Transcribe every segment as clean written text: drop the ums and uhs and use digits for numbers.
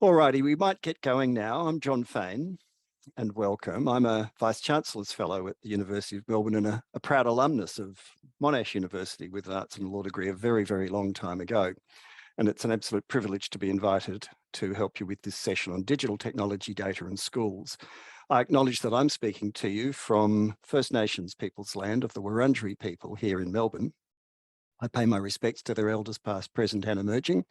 Alrighty, we might get going now. I'm Jon Faine and welcome. I'm a Vice-Chancellor's Fellow at the University of Melbourne and a proud alumnus of Monash University with an Arts and Law degree a very, very long time ago. And it's an absolute privilege to be invited to help you with this session on digital technology, data and schools. I acknowledge that I'm speaking to you from First Nations people's land of the Wurundjeri people here in Melbourne. I pay my respects to their elders past, present and emerging,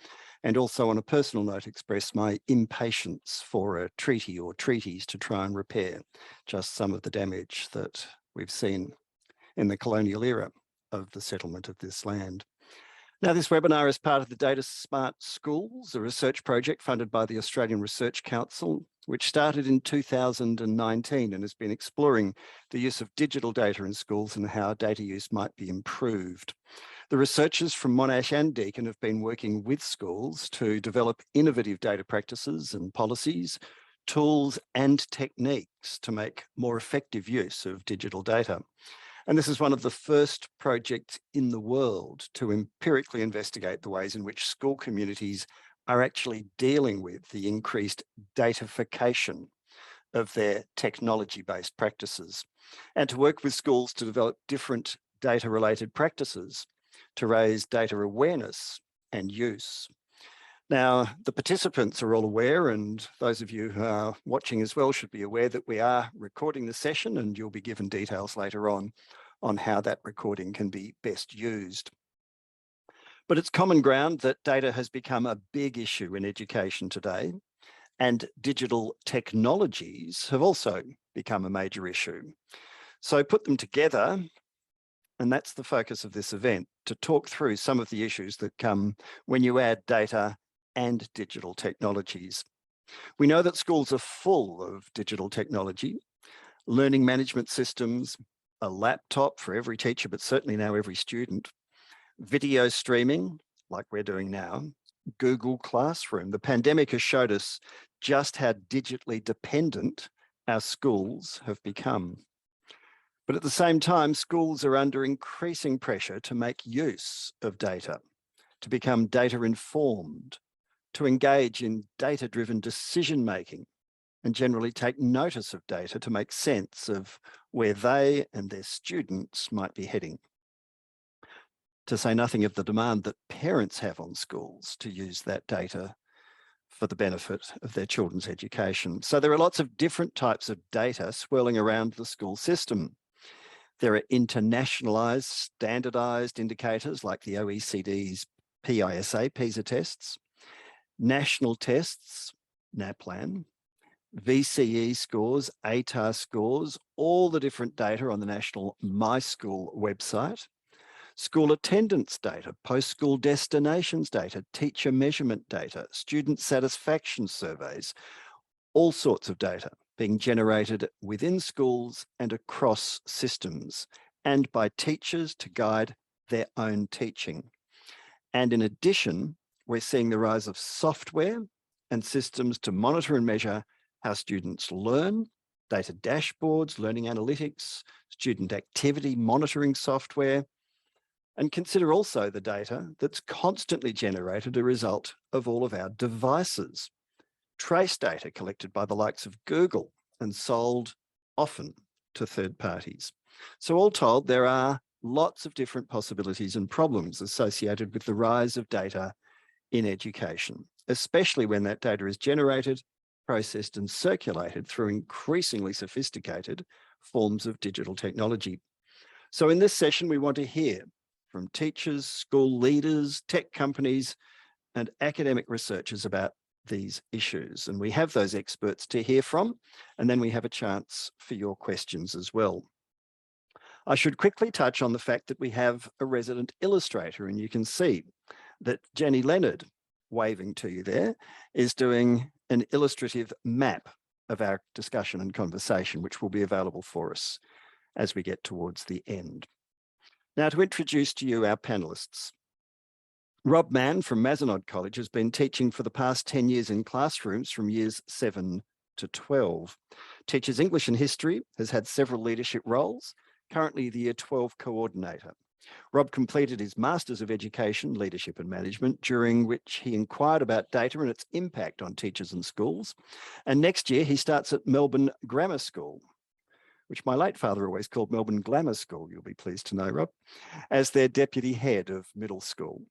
and also on a personal note express my impatience for a treaty or treaties to try and repair just some of the damage that we've seen in the colonial era of the settlement of this land. Now, this webinar is part of the Data Smart Schools, a research project funded by the Australian Research Council, which started in 2019 and has been exploring the use of digital data in schools and how data use might be improved. The researchers from Monash and Deakin have been working with schools to develop innovative data practices and policies, tools and techniques to make more effective use of digital data. And this is one of the first projects in the world to empirically investigate the ways in which school communities are actually dealing with the increased datafication of their technology-based practices, and to work with schools to develop different data-related practices to raise data awareness and use. Now, the participants are all aware, and those of you who are watching as well should be aware that we are recording the session, and you'll be given details later on how that recording can be best used. But it's common ground that data has become a big issue in education today, and digital technologies have also become a major issue. So put them together, and that's the focus of this event, to talk through some of the issues that come when you add data and digital technologies. We know that schools are full of digital technology, learning management systems, a laptop for every teacher, but certainly now every student, video streaming, like we're doing now, Google Classroom. The pandemic has showed us just how digitally dependent our schools have become. But at the same time, schools are under increasing pressure to make use of data, to become data informed, to engage in data-driven decision-making, and generally take notice of data to make sense of where they and their students might be heading. To say nothing of the demand that parents have on schools to use that data for the benefit of their children's education. So there are lots of different types of data swirling around the school system. There are internationalized, standardized indicators like the OECD's PISA tests, national tests, NAPLAN, VCE scores, ATAR scores, all the different data on the National My School website, school attendance data, post-school destinations data, teacher measurement data, student satisfaction surveys, all sorts of data being generated within schools and across systems and by teachers to guide their own teaching. And in addition, we're seeing the rise of software and systems to monitor and measure how students learn, data dashboards, learning analytics, student activity monitoring software, and consider also the data that's constantly generated as a result of all of our devices. Trace data collected by the likes of Google and sold often to third parties. So all told, there are lots of different possibilities and problems associated with the rise of data in education, especially when that data is generated, processed and circulated through increasingly sophisticated forms of digital technology. So in this session, we want to hear from teachers, school leaders, tech companies, and academic researchers about these issues. And we have those experts to hear from, and then we have a chance for your questions as well. I should quickly touch on the fact that we have a resident illustrator, and you can see that Jenny Leonard, waving to you there, is doing an illustrative map of our discussion and conversation, which will be available for us as we get towards the end. Now, to introduce to you our panelists. Rob Mann from Mazenod College has been teaching for the past 10 years in classrooms from years 7 to 12. Teaches English and History, has had several leadership roles, currently the Year 12 coordinator Rob completed his Masters of Education, Leadership and Management, during which he inquired about data and its impact on teachers and schools. And next year, he starts at Melbourne Grammar School, which my late father always called Melbourne Glamour School, you'll be pleased to know, Rob, as their deputy head of middle school.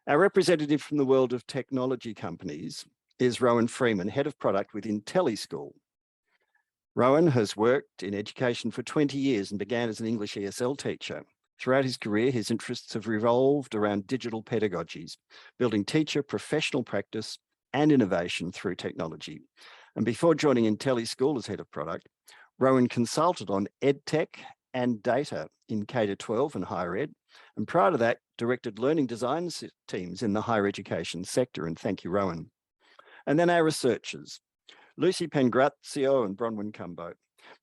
Our representative from the world of technology companies is Rowan Freeman, head of product with IntelliSchool. Rowan has worked in education for 20 years and began as an English ESL teacher. Throughout his career, his interests have revolved around digital pedagogies, building teacher professional practice and innovation through technology. And before joining IntelliSchool as head of product, Rowan consulted on EdTech and data in K-12 and higher ed. And prior to that, directed learning design teams in the higher education sector. And thank you, Rowan. And then our researchers, Lucy Pangrazio and Bronwyn Cumbo.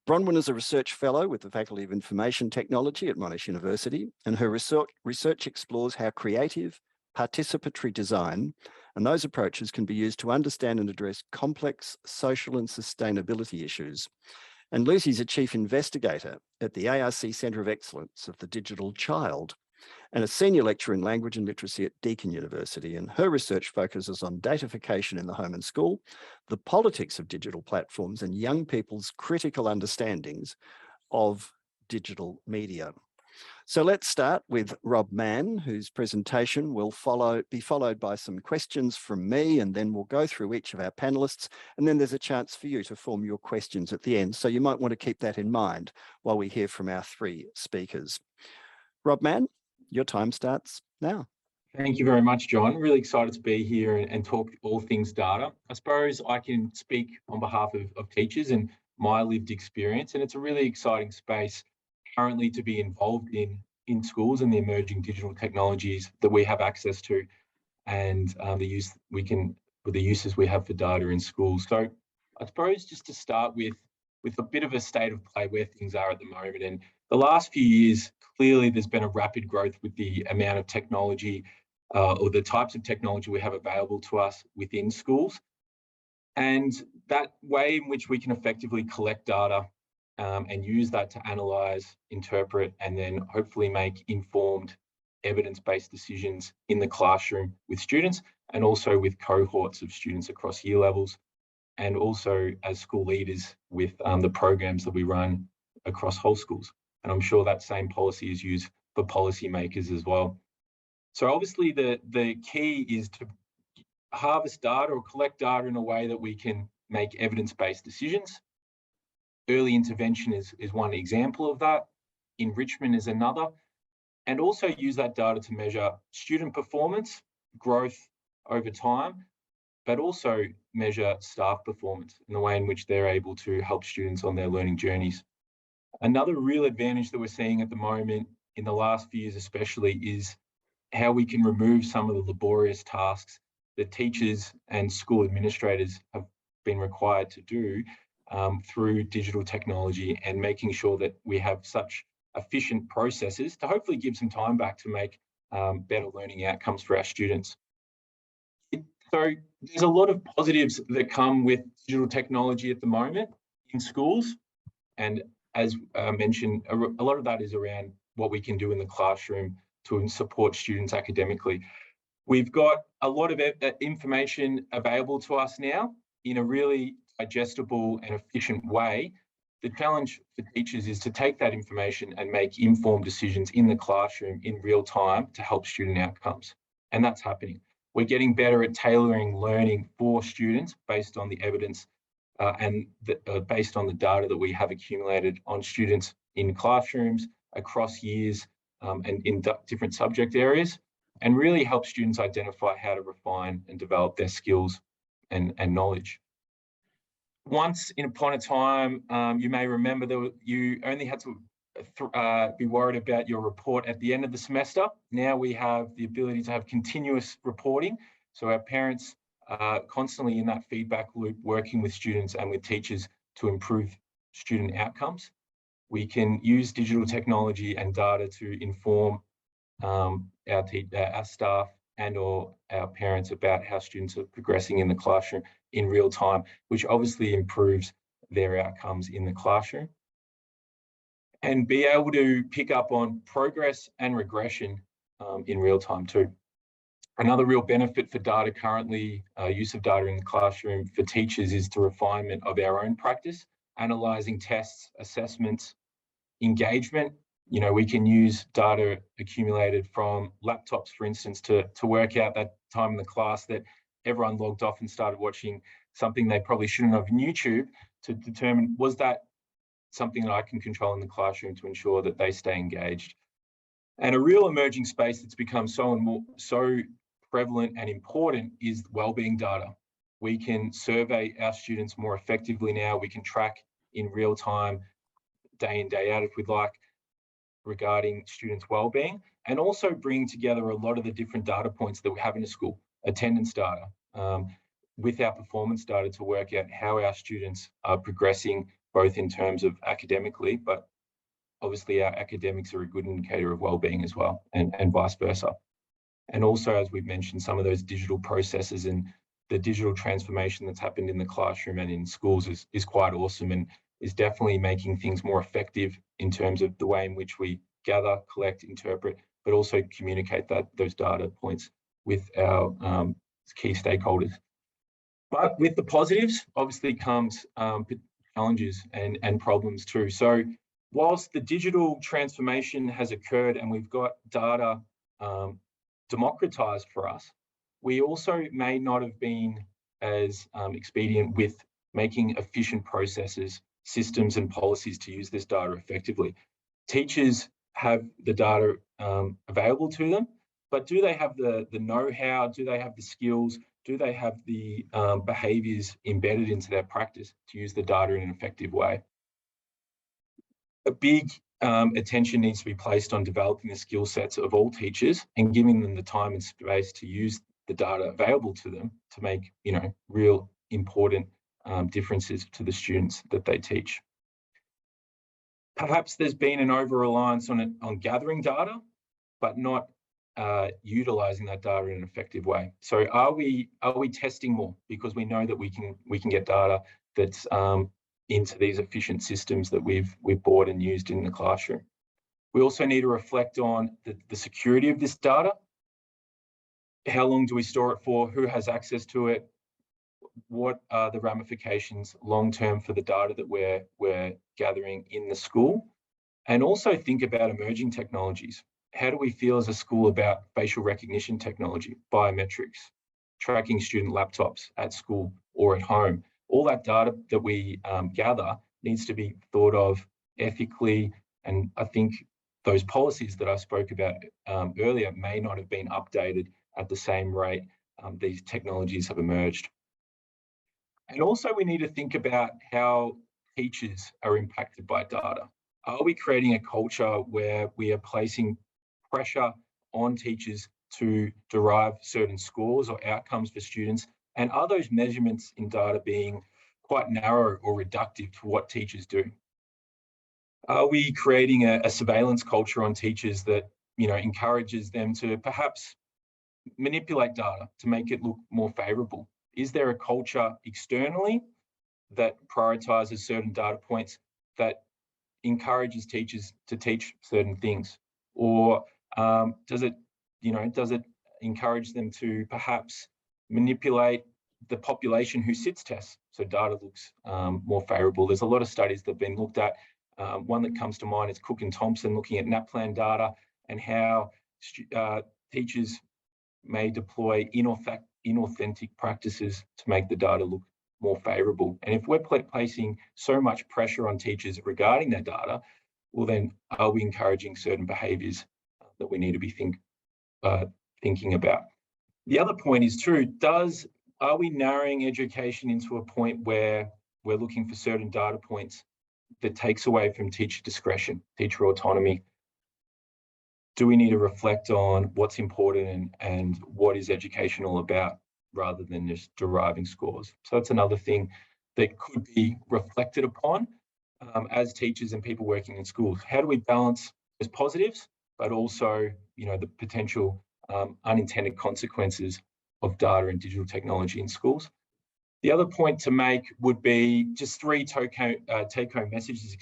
Bronwyn is a research fellow with the Faculty of Information Technology at Monash University, and her research explores how creative, participatory design and those approaches can be used to understand and address complex social and sustainability issues. And Lucy's a chief investigator at the ARC Centre of Excellence of the Digital Child and a senior lecturer in language and literacy at Deakin University. And her research focuses on datafication in the home and school, the politics of digital platforms, and young people's critical understandings of digital media. So let's start with Rob Mann, whose presentation will be followed by some questions from me, and then we'll go through each of our panelists, and then there's a chance for you to form your questions at the end. So you might want to keep that in mind while we hear from our three speakers. Rob Mann, your time starts now. Thank you very much, John. Really excited to be here and talk all things data. I suppose I can speak on behalf of teachers and my lived experience, and it's a really exciting space currently to be involved in schools and the emerging digital technologies that we have access to, and the uses we have for data in schools. So I suppose just to start with a bit of a state of play where things are at the moment. And the last few years, clearly there's been a rapid growth with the amount of technology or the types of technology we have available to us within schools. And that way in which we can effectively collect data and use that to analyse, interpret, and then hopefully make informed evidence-based decisions in the classroom with students and also with cohorts of students across year levels, and also as school leaders with the programs that we run across whole schools. And I'm sure that same policy is used for policymakers as well. So obviously the key is to harvest data or collect data in a way that we can make evidence-based decisions. Early intervention is one example of that. Enrichment is another. And also use that data to measure student performance, growth over time, but also measure staff performance in the way in which they're able to help students on their learning journeys. Another real advantage that we're seeing at the moment, in the last few years especially, is how we can remove some of the laborious tasks that teachers and school administrators have been required to do through digital technology, and making sure that we have such efficient processes to hopefully give some time back to make better learning outcomes for our students. So there's a lot of positives that come with digital technology at the moment in schools. And as mentioned, a lot of that is around what we can do in the classroom to support students academically. We've got a lot of information available to us now in a really digestible and efficient way. The challenge for teachers is to take that information and make informed decisions in the classroom in real time to help student outcomes. And that's happening. We're getting better at tailoring learning for students based on the evidence and based on the data that we have accumulated on students in classrooms, across years, and in different subject areas, and really help students identify how to refine and develop their skills and knowledge. Once upon a time, you may remember that you only had to be worried about your report at the end of the semester. Now we have the ability to have continuous reporting. So our parents are constantly in that feedback loop, working with students and with teachers to improve student outcomes. We can use digital technology and data to inform our staff and/or our parents about how students are progressing in the classroom in real time, which obviously improves their outcomes in the classroom. and be able to pick up on progress and regression in real time too. Another real benefit for data currently, use of data in the classroom for teachers, is the refinement of our own practice, analysing tests, assessments, engagement. You know, we can use data accumulated from laptops, for instance, to work out that time in the class that everyone logged off and started watching something they probably shouldn't have on YouTube, to determine, was that something that I can control in the classroom to ensure that they stay engaged. And a real emerging space that's become so prevalent and important is wellbeing data. We can survey our students more effectively now. We can track in real time, day in, day out, if we'd like, regarding students' wellbeing, and also bring together a lot of the different data points that we have in a school, attendance data, with our performance data, to work out how our students are progressing, both in terms of academically, but obviously our academics are a good indicator of wellbeing as well, and vice versa. And also, as we've mentioned, some of those digital processes and the digital transformation that's happened in the classroom and in schools is quite awesome, and is definitely making things more effective in terms of the way in which we gather, collect, interpret, but also communicate those data points with our key stakeholders. But with the positives, obviously comes challenges and problems too. So whilst the digital transformation has occurred and we've got data democratized for us, we also may not have been as expedient with making efficient processes, systems and policies to use this data effectively. Teachers have the data available to them, but do they have the know-how? Do they have the skills? Do they have the behaviours embedded into their practice to use the data in an effective way? A big attention needs to be placed on developing the skill sets of all teachers and giving them the time and space to use the data available to them to make, you know, real important differences to the students that they teach. Perhaps there's been an over-reliance on gathering data, but not utilising that data in an effective way. So are we testing more, because we know that we can get data that's into these efficient systems that we've bought and used in the classroom? We also need to reflect on the security of this data. How long do we store it for? Who has access to it? What are the ramifications long-term for the data that we're gathering in the school? And also think about emerging technologies. How do we feel as a school about facial recognition technology, biometrics, tracking student laptops at school or at home? All that data that we gather needs to be thought of ethically, and I think those policies that I spoke about earlier may not have been updated at the same rate these technologies have emerged. And also, we need to think about how teachers are impacted by data. Are we creating a culture where we are placing pressure on teachers to derive certain scores or outcomes for students? And are those measurements in data being quite narrow or reductive to what teachers do? Are we creating a surveillance culture on teachers that, you know, encourages them to perhaps manipulate data to make it look more favourable? Is there a culture externally that prioritises certain data points that encourages teachers to teach certain things? Or does it encourage them to perhaps manipulate the population who sits tests so data looks more favourable? There's a lot of studies that have been looked at. One that comes to mind is Cook and Thompson, looking at NAPLAN data and how teachers may deploy inauthentic practices to make the data look more favourable. And if we're placing so much pressure on teachers regarding their data, well then, are we encouraging certain behaviours that we need to be thinking about? The other point is too, are we narrowing education into a point where we're looking for certain data points that takes away from teacher discretion, teacher autonomy? Do we need to reflect on what's important and what is education all about, rather than just deriving scores? So that's another thing that could be reflected upon as teachers and people working in schools. How do we balance those positives, but also, you know, the potential unintended consequences of data and digital technology in schools? The other point to make would be just 3 take-home messages,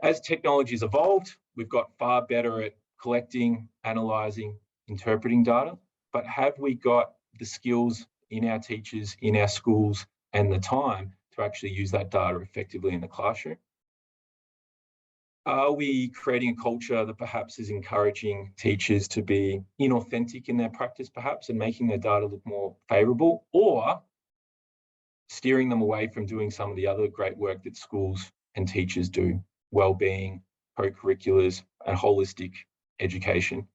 As technology's evolved, we've got far better at collecting, analysing, interpreting data, but have we got the skills in our teachers, in our schools, and the time to actually use that data effectively in the classroom? Are we creating a culture that perhaps is encouraging teachers to be inauthentic in their practice, perhaps, and making their data look more favourable, or steering them away from doing some of the other great work that schools and teachers do, wellbeing, co-curriculars, and holistic education?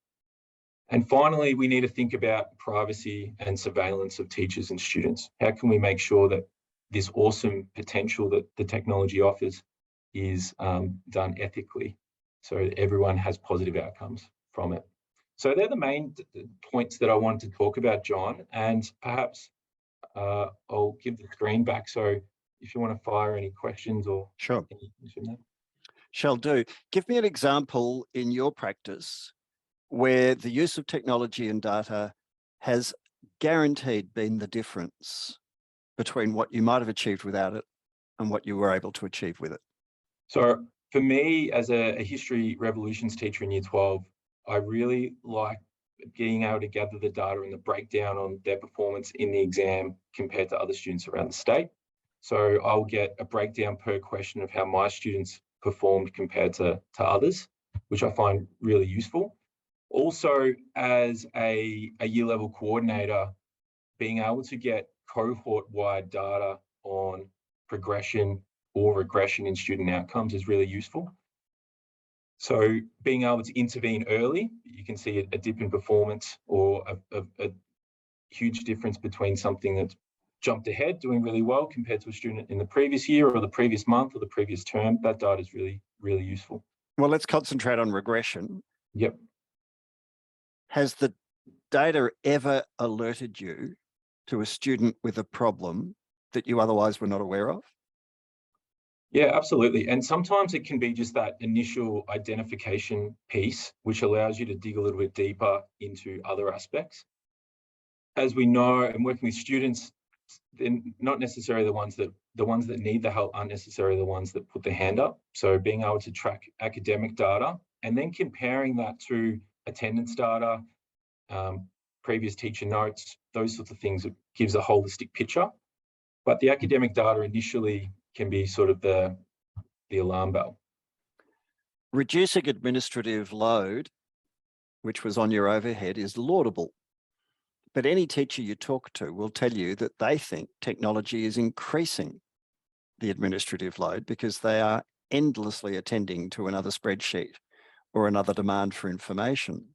And finally, we need to think about privacy and surveillance of teachers and students. How can we make sure that this awesome potential that the technology offers is done ethically, so that everyone has positive outcomes from it? So they're the main points that I wanted to talk about, John, and perhaps I'll give the screen back. So if you want to fire any questions or Sure. anything from that. Shall do. Give me an example in your practice where the use of technology and data has guaranteed been the difference between what you might have achieved without it and what you were able to achieve with it. So for me, as a history revolutions teacher in year 12, I really like being able to gather the data and the breakdown on their performance in the exam compared to other students around the state. So I'll get a breakdown per question of how my students performed compared to others, which I find really useful. Also, as a year level coordinator, being able to get cohort-wide data on progression or regression in student outcomes is really useful. So being able to intervene early, you can see a dip in performance or a huge difference between something that's jumped ahead, doing really well compared to a student in the previous year or the previous month or the previous term. That data is really, really useful. Well, let's concentrate on regression. Yep. Has the data ever alerted you to a student with a problem that you otherwise were not aware of? Yeah, absolutely. And sometimes it can be just that initial identification piece, which allows you to dig a little bit deeper into other aspects. As we know, and working with students, they're not necessarily the ones that need the help aren't necessarily the ones that put their hand up. So being able to track academic data and then comparing that to attendance data, previous teacher notes, those sorts of things, it gives a holistic picture. But the academic data initially can be sort of the alarm bell. Reducing administrative load, which was on your overhead, is laudable. But any teacher you talk to will tell you that they think technology is increasing the administrative load because they are endlessly attending to another spreadsheet or another demand for information.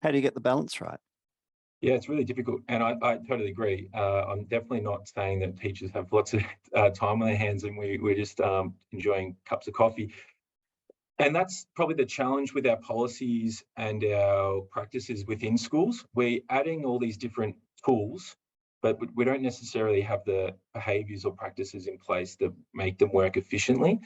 How do you get the balance right? Yeah, it's really difficult. And I totally agree. I'm definitely not saying that teachers have lots of time on their hands and we're just enjoying cups of coffee. And that's probably the challenge with our policies and our practices within schools. We're adding all these different tools, but we don't necessarily have the behaviours or practices in place that make them work efficiently.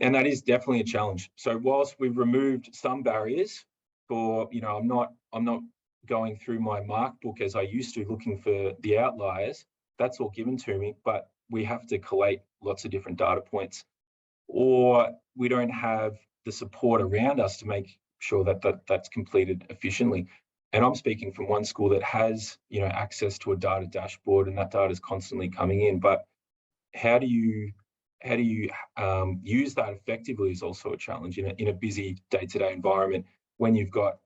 And that is definitely a challenge. So whilst we've removed some barriers for, I'm not going through my mark book as I used to looking for the outliers, that's all given to me, but we have to collate lots of different data points, or we don't have the support around us to make sure that that's completed efficiently. And I'm speaking from one school that has, access to a data dashboard and that data is constantly coming in. But how do you use that effectively is also a challenge in a busy day-to-day environment when you've got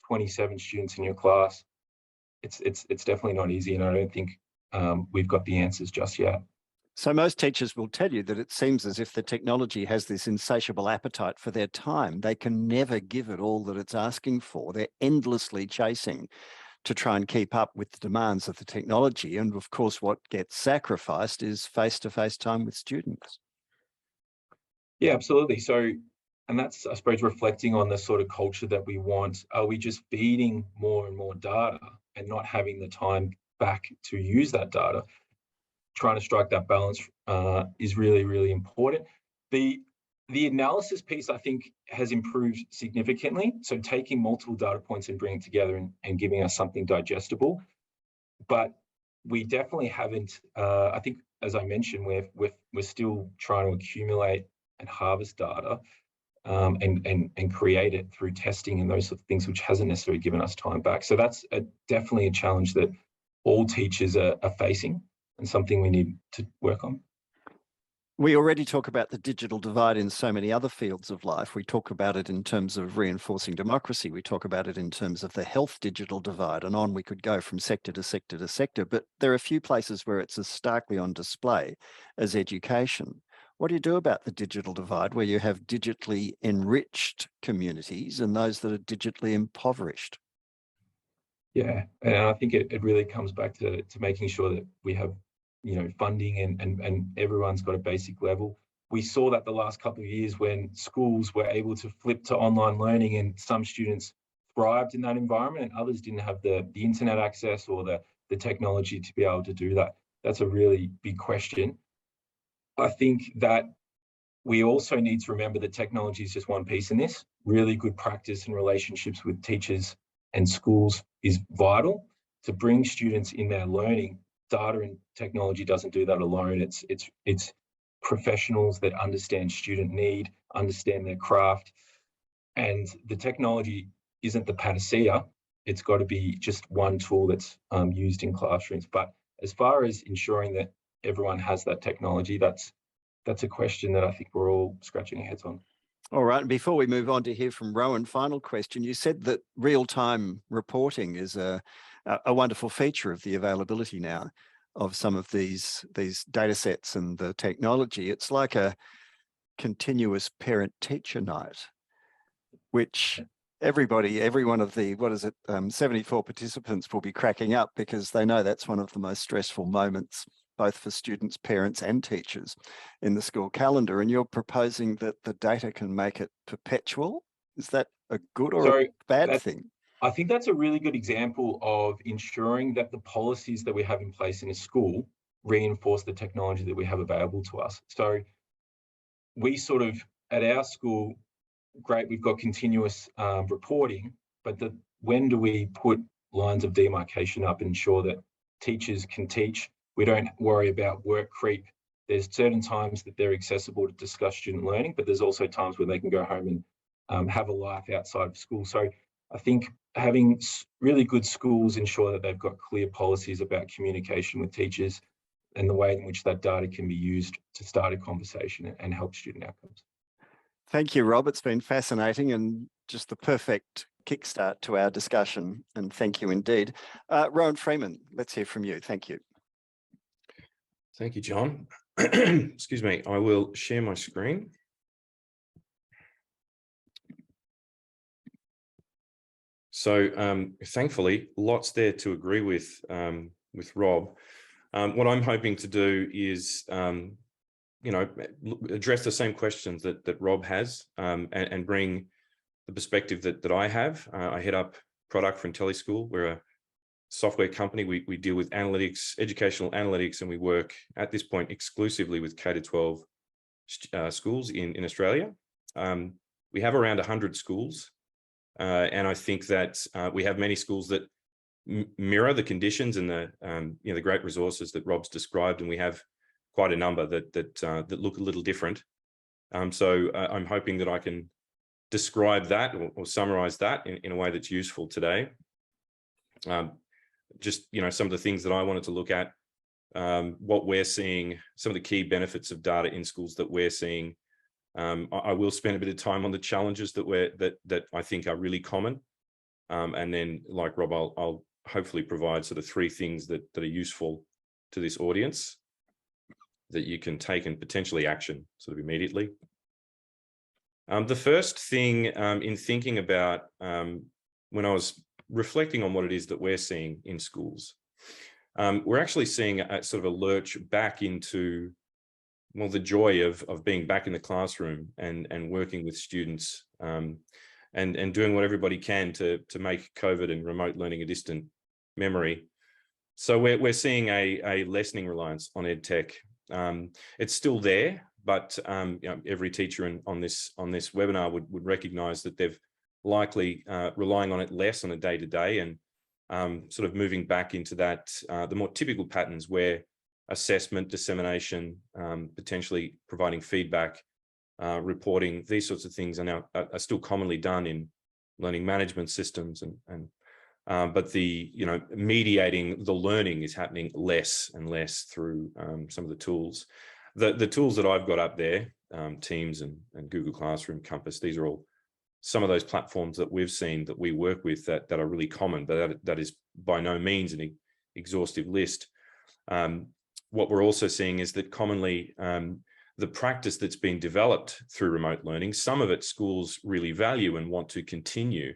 27 students in your class. It's definitely not easy, and I don't think we've got the answers just yet. So most teachers will tell you that it seems as if the technology has this insatiable appetite for their time. They can never give it all that it's asking for. They're endlessly chasing to try and keep up with the demands of the technology. And of course, what gets sacrificed is face-to-face time with students. Yeah, absolutely. So, and that's, I suppose, reflecting on the sort of culture that we want. Are we just feeding more and more data and not having the time back to use that data? Trying to strike that balance is really, really important. The analysis piece, I think, has improved significantly. So taking multiple data points and bringing it together and giving us something digestible. But we definitely haven't, I think, as I mentioned, we're still trying to accumulate and harvest data. and create it through testing and those sort of things, which hasn't necessarily given us time back. So that's definitely a challenge that all teachers are facing and something we need to work on. We already talk about the digital divide in so many other fields of life. We talk about it in terms of reinforcing democracy. We talk about it in terms of the health digital divide, and on we could go from sector to sector to sector. But there are a few places where it's as starkly on display as education. What do you do about the digital divide where you have digitally enriched communities and those that are digitally impoverished? Yeah, and I think it really comes back to making sure that we have, funding and everyone's got a basic level. We saw that the last couple of years when schools were able to flip to online learning, and some students thrived in that environment and others didn't have the internet access or the technology to be able to do that. That's a really big question. I think that we also need to remember that technology is just one piece in this. Really good practice and relationships with teachers and schools is vital to bring students in their learning. Data and technology doesn't do that alone. It's professionals that understand student need, understand their craft, and the technology isn't the panacea. It's got to be just one tool that's used in classrooms. But as far as ensuring that everyone has that technology, that's a question that I think we're all scratching our heads on. All right. And before we move on to hear from Rowan, final question. You said that real-time reporting is a wonderful feature of the availability now of some of these data sets and the technology. It's like a continuous parent-teacher night, which every one of the, 74 participants will be cracking up because they know that's one of the most stressful moments, both for students, parents and teachers in the school calendar. And you're proposing that the data can make it perpetual. Is that a good or a bad thing? I think that's a really good example of ensuring that the policies that we have in place in a school reinforce the technology that we have available to us. So we sort of, at our school, great, we've got continuous reporting, but when do we put lines of demarcation up and ensure that teachers can teach? We don't worry about work creep. There's certain times that they're accessible to discuss student learning, but there's also times where they can go home and have a life outside of school. So I think having really good schools ensure that they've got clear policies about communication with teachers and the way in which that data can be used to start a conversation and help student outcomes. Thank you, Rob. It's been fascinating and just the perfect kickstart to our discussion. And thank you indeed. Rowan Freeman, let's hear from you. Thank you. Thank you, John. Excuse me. I will share my screen. So thankfully, lots there to agree with Rob. What I'm hoping to do is address the same questions that Rob has and bring the perspective that I have. I head up product for IntelliSchool. We're a software company. We deal with analytics, educational analytics, and we work at this point exclusively with K-12 schools in Australia. We have around 100 schools, and I think that we have many schools that mirror the conditions and the great resources that Rob's described, and we have quite a number that look a little different. So I'm hoping that I can describe that or summarize that in a way that's useful today. Just some of the things that I wanted to look at, what we're seeing, some of the key benefits of data in schools that we're seeing. I will spend a bit of time on the challenges that I think are really common, and then, like Rob, I'll hopefully provide sort of 3 things that are useful to this audience that you can take and potentially action sort of immediately. The first thing in thinking about when I was reflecting on what it is that we're seeing in schools, we're actually seeing a sort of a lurch back into, well, the joy of being back in the classroom and working with students and doing what everybody can to make COVID and remote learning a distant memory. So we're seeing a lessening reliance on EdTech. It's still there, but every teacher on this webinar would recognise that they've likely relying on it less on a day-to-day and sort of moving back into that the more typical patterns where assessment, dissemination, potentially providing feedback reporting, these sorts of things are still commonly done in learning management systems, but the mediating the learning is happening less and less through some of the tools. The tools that I've got up there, Teams and Google Classroom, Compass, these are all some of those platforms that we've seen that we work with that are really common, but that is by no means an exhaustive list. What we're also seeing is that commonly the practice that's been developed through remote learning, some of it schools really value and want to continue,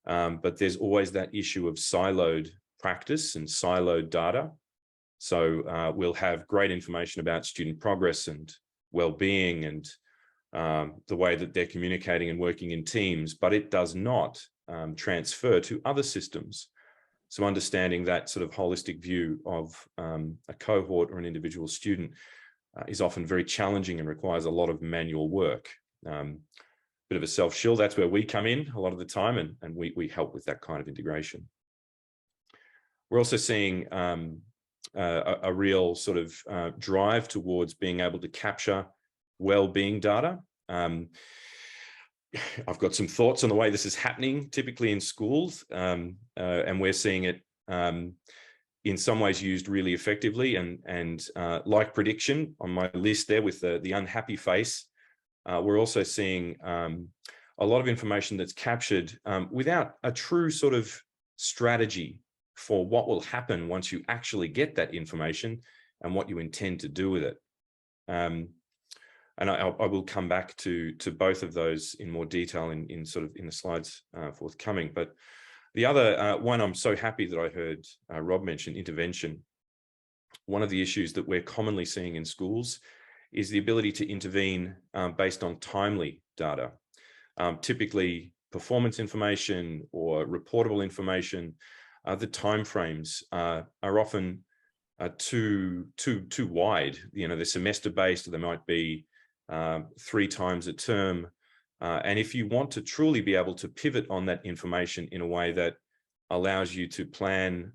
but there's always that issue of siloed practice and siloed data. So we'll have great information about student progress and well-being and the way that they're communicating and working in teams, but it does not transfer to other systems. So understanding that sort of holistic view of a cohort or an individual student is often very challenging and requires a lot of manual work. Bit of a self-shield, that's where we come in a lot of the time, and we help with that kind of integration. We're also seeing a real sort of drive towards being able to capture well-being data. I've got some thoughts on the way this is happening typically in schools, and we're seeing it in some ways used really effectively, and like prediction on my list there with the unhappy face, we're also seeing a lot of information that's captured without a true sort of strategy for what will happen once you actually get that information and what you intend to do with it. And I will come back to both of those in more detail in the slides forthcoming. But the other one, I'm so happy that I heard Rob mention intervention. One of the issues that we're commonly seeing in schools is the ability to intervene based on timely data. Typically performance information or reportable information, the timeframes are often too wide. They're semester based, or they might be 3 times a term. And if you want to truly be able to pivot on that information in a way that allows you to plan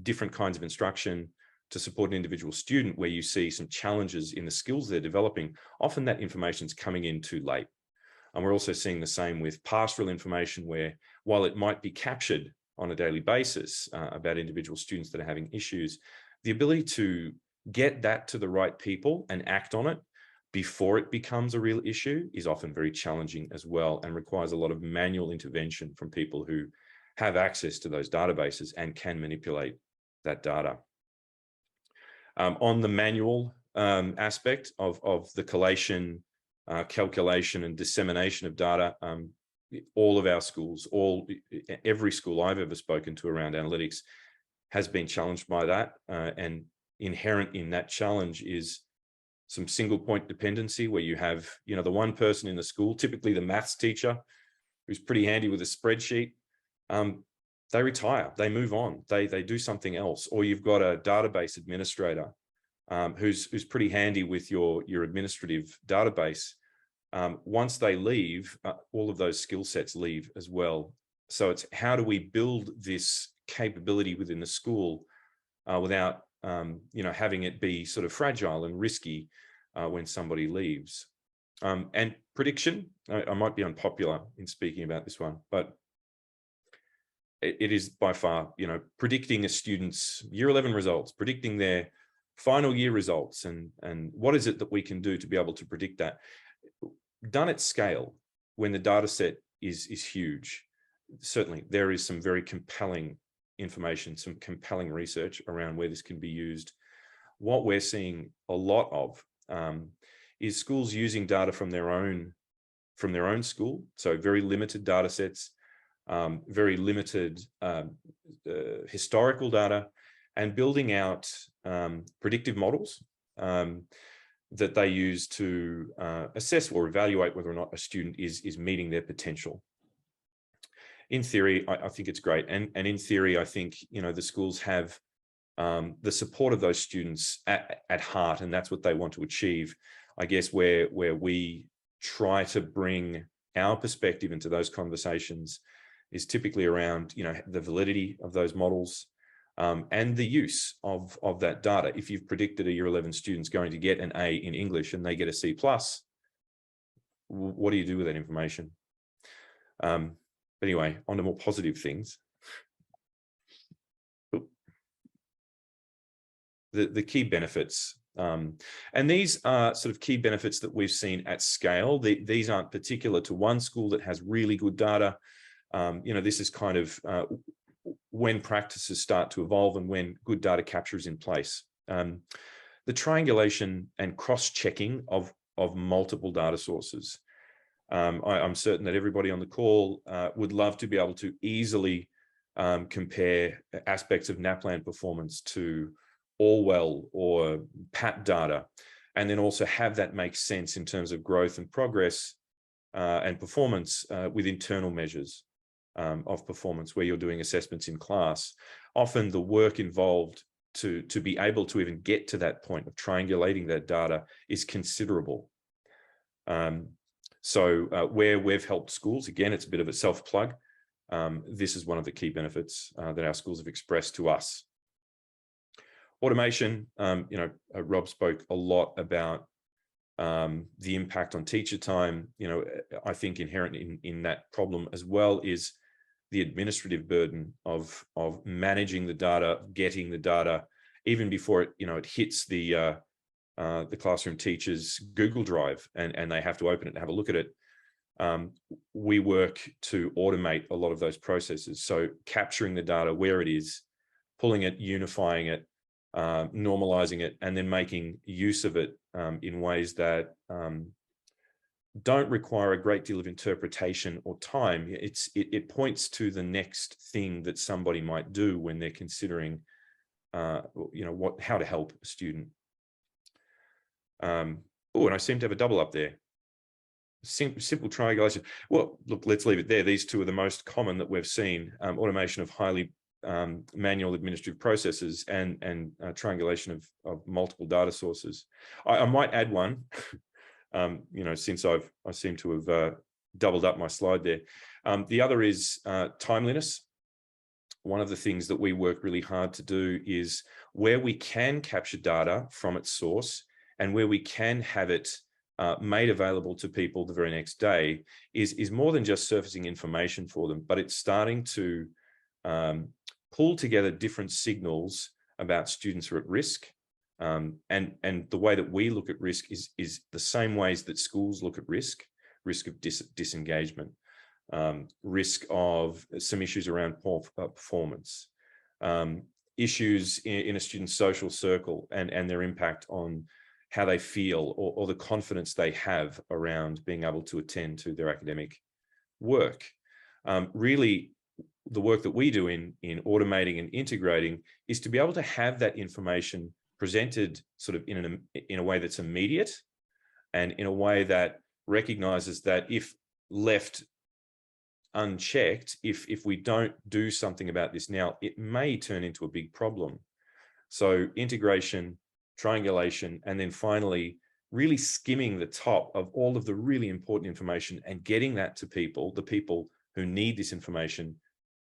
different kinds of instruction to support an individual student where you see some challenges in the skills they're developing, often that information is coming in too late. And we're also seeing the same with pastoral information, where while it might be captured on a daily basis about individual students that are having issues, the ability to get that to the right people and act on it before it becomes a real issue is often very challenging as well, and requires a lot of manual intervention from people who have access to those databases and can manipulate that data. On the manual aspect of the collation, calculation and dissemination of data, all of our schools, every school I've ever spoken to around analytics has been challenged by that, and inherent in that challenge is some single point dependency, where you have, the one person in the school, typically the maths teacher, who's pretty handy with a spreadsheet. They retire, they move on, they do something else. Or you've got a database administrator who's pretty handy with your administrative database. Once they leave, all of those skill sets leave as well. So it's how do we build this capability within the school without having it be sort of fragile and risky when somebody leaves. And prediction, I might be unpopular in speaking about this one, but it is by far, predicting a student's year 11 results, predicting their final year results, and what is it that we can do to be able to predict that? Done at scale, when the data set is huge, certainly there is some very compelling information, some compelling research around where this can be used. What we're seeing a lot of is schools using data from their own school, so very limited data sets, very limited historical data, and building out predictive models that they use to assess or evaluate whether or not a student is meeting their potential. In theory, I think it's great. And in theory, I think, the schools have the support of those students at heart, and that's what they want to achieve. I guess where we try to bring our perspective into those conversations is typically around, the validity of those models and the use of that data. If you've predicted a year 11 student's going to get an A in English and they get a C+, what do you do with that information? But anyway, on to more positive things. The key benefits, and these are sort of key benefits that we've seen at scale. These aren't particular to one school that has really good data. This is kind of when practices start to evolve and when good data capture is in place. The triangulation and cross-checking of multiple data sources. I'm certain that everybody on the call would love to be able to easily compare aspects of NAPLAN performance to Orwell or PAT data, and then also have that make sense in terms of growth and progress and performance with internal measures of performance where you're doing assessments in class. Often the work involved to be able to even get to that point of triangulating that data is considerable. So where we've helped schools, again, it's a bit of a self-plug. This is one of the key benefits that our schools have expressed to us. Automation, Rob spoke a lot about the impact on teacher time. I think inherent in that problem as well is the administrative burden of managing the data, getting the data, even before it hits the classroom teacher's Google Drive and they have to open it and have a look at it. We work to automate a lot of those processes. So capturing the data where it is, pulling it, unifying it, normalizing it, and then making use of it in ways that don't require a great deal of interpretation or time. It points to the next thing that somebody might do when they're considering, how to help a student. And I seem to have a double up there. Simple triangulation. Well, look, let's leave it there. These two are the most common that we've seen: automation of highly manual administrative processes and triangulation of multiple data sources. I might add one, since I seem to have doubled up my slide there. The other is timeliness. One of the things that we work really hard to do is where we can capture data from its source and where we can have it made available to people the very next day is more than just surfacing information for them, but it's starting to pull together different signals about students who are at risk. And the way that we look at risk is the same ways that schools look at risk of disengagement, risk of some issues around poor performance, issues in a student's social circle and their impact on how they feel or the confidence they have around being able to attend to their academic work. Really, the work that we do in automating and integrating is to be able to have that information presented sort of in a way that's immediate and in a way that recognizes that if left unchecked, if we don't do something about this now, it may turn into a big problem. So integration, triangulation, and then finally really skimming the top of all of the really important information and getting that to people, the people who need this information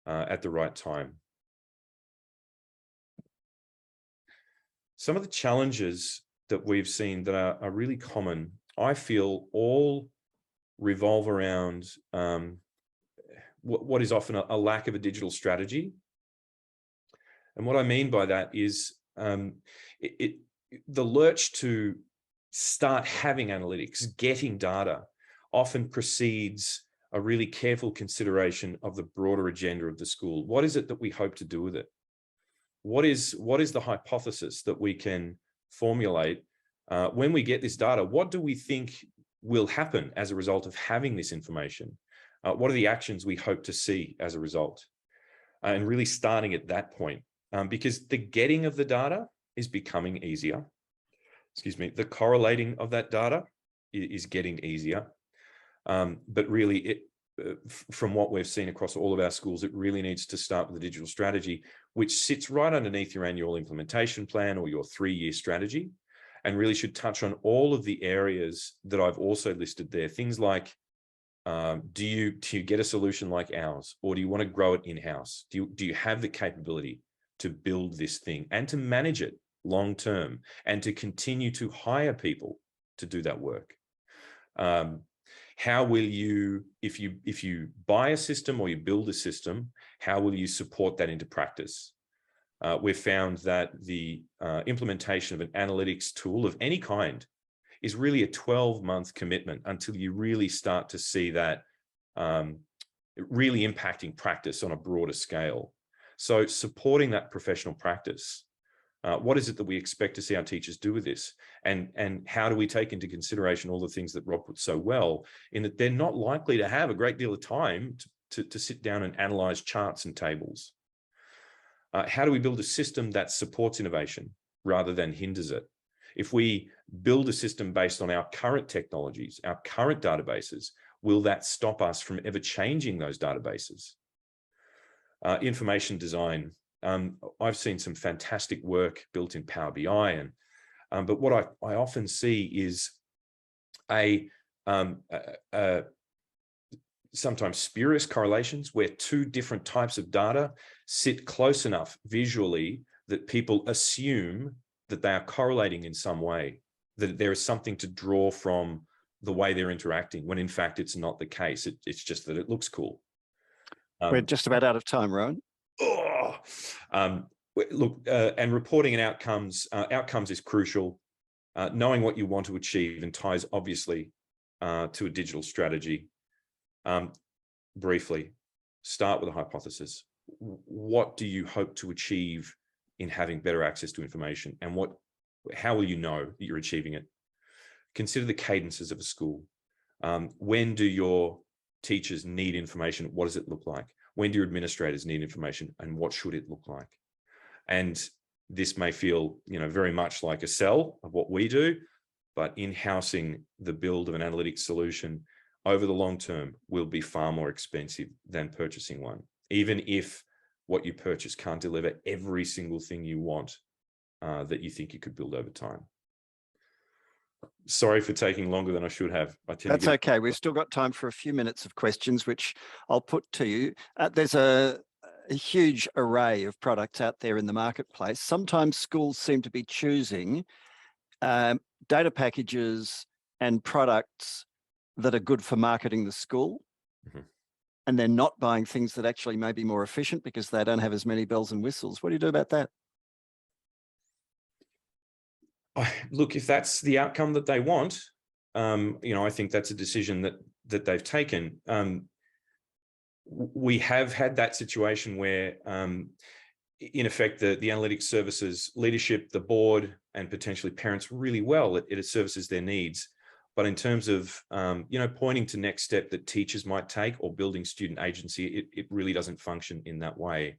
at the right time. Some of the challenges that we've seen that are really common, I feel, all revolve around what is often a lack of a digital strategy. And what I mean by that is the lurch to start having analytics, getting data, often precedes a really careful consideration of the broader agenda of the school. What is it that we hope to do with it? What is the hypothesis that we can formulate when we get this data? What do we think will happen as a result of having this information? What are the actions we hope to see as a result? And really starting at that point, because the getting of the data is becoming easier. Excuse me, the correlating of that data is getting easier. But really, from what we've seen across all of our schools, it really needs to start with a digital strategy, which sits right underneath your annual implementation plan or your 3-year strategy, and really should touch on all of the areas that I've also listed there. Things like, do you get a solution like ours, or do you want to grow it in-house? Do you have the capability to build this thing and to manage it long-term and to continue to hire people to do that work? How will you, if you buy a system or you build a system, how will you support that into practice? We've found that the implementation of an analytics tool of any kind is really a 12-month commitment until you really start to see that really impacting practice on a broader scale. So supporting that professional practice, what is it that we expect to see our teachers do with this? And how do we take into consideration all the things that Rob put so well, in that they're not likely to have a great deal of time to sit down and analyze charts and tables? How do we build a system that supports innovation rather than hinders it? If we build a system based on our current technologies, our current databases, will that stop us from ever changing those databases? Information design. I've seen some fantastic work built in Power BI, but what I often see is sometimes spurious correlations where two different types of data sit close enough visually that people assume that they are correlating in some way, that there is something to draw from the way they're interacting, when in fact it's not the case. It's just that it looks cool. We're just about out of time, Rowan. Look, and reporting and outcomes is crucial. Knowing what you want to achieve and ties obviously to a digital strategy. Briefly, start with a hypothesis. What do you hope to achieve in having better access to information, and how will you know that you're achieving it? Consider the cadences of a school. When do your teachers need information? What does it look like? When do your administrators need information, and what should it look like? And this may feel, very much like a sell of what we do, but in-housing the build of an analytics solution over the long term will be far more expensive than purchasing one, even if what you purchase can't deliver every single thing you want that you think you could build over time. Sorry for taking longer than I should have. That's okay. We've still got time for a few minutes of questions, which I'll put to you. There's a huge array of products out there in the marketplace. Sometimes schools seem to be choosing data packages and products that are good for marketing the school. Mm-hmm. And they're not buying things that actually may be more efficient because they don't have as many bells and whistles. What do you do about that? Look, if that's the outcome that they want, I think that's a decision that they've taken. We have had that situation where, in effect, the analytics services leadership, the board, and potentially parents really well. It services their needs. But in terms of, pointing to next step that teachers might take or building student agency, it really doesn't function in that way.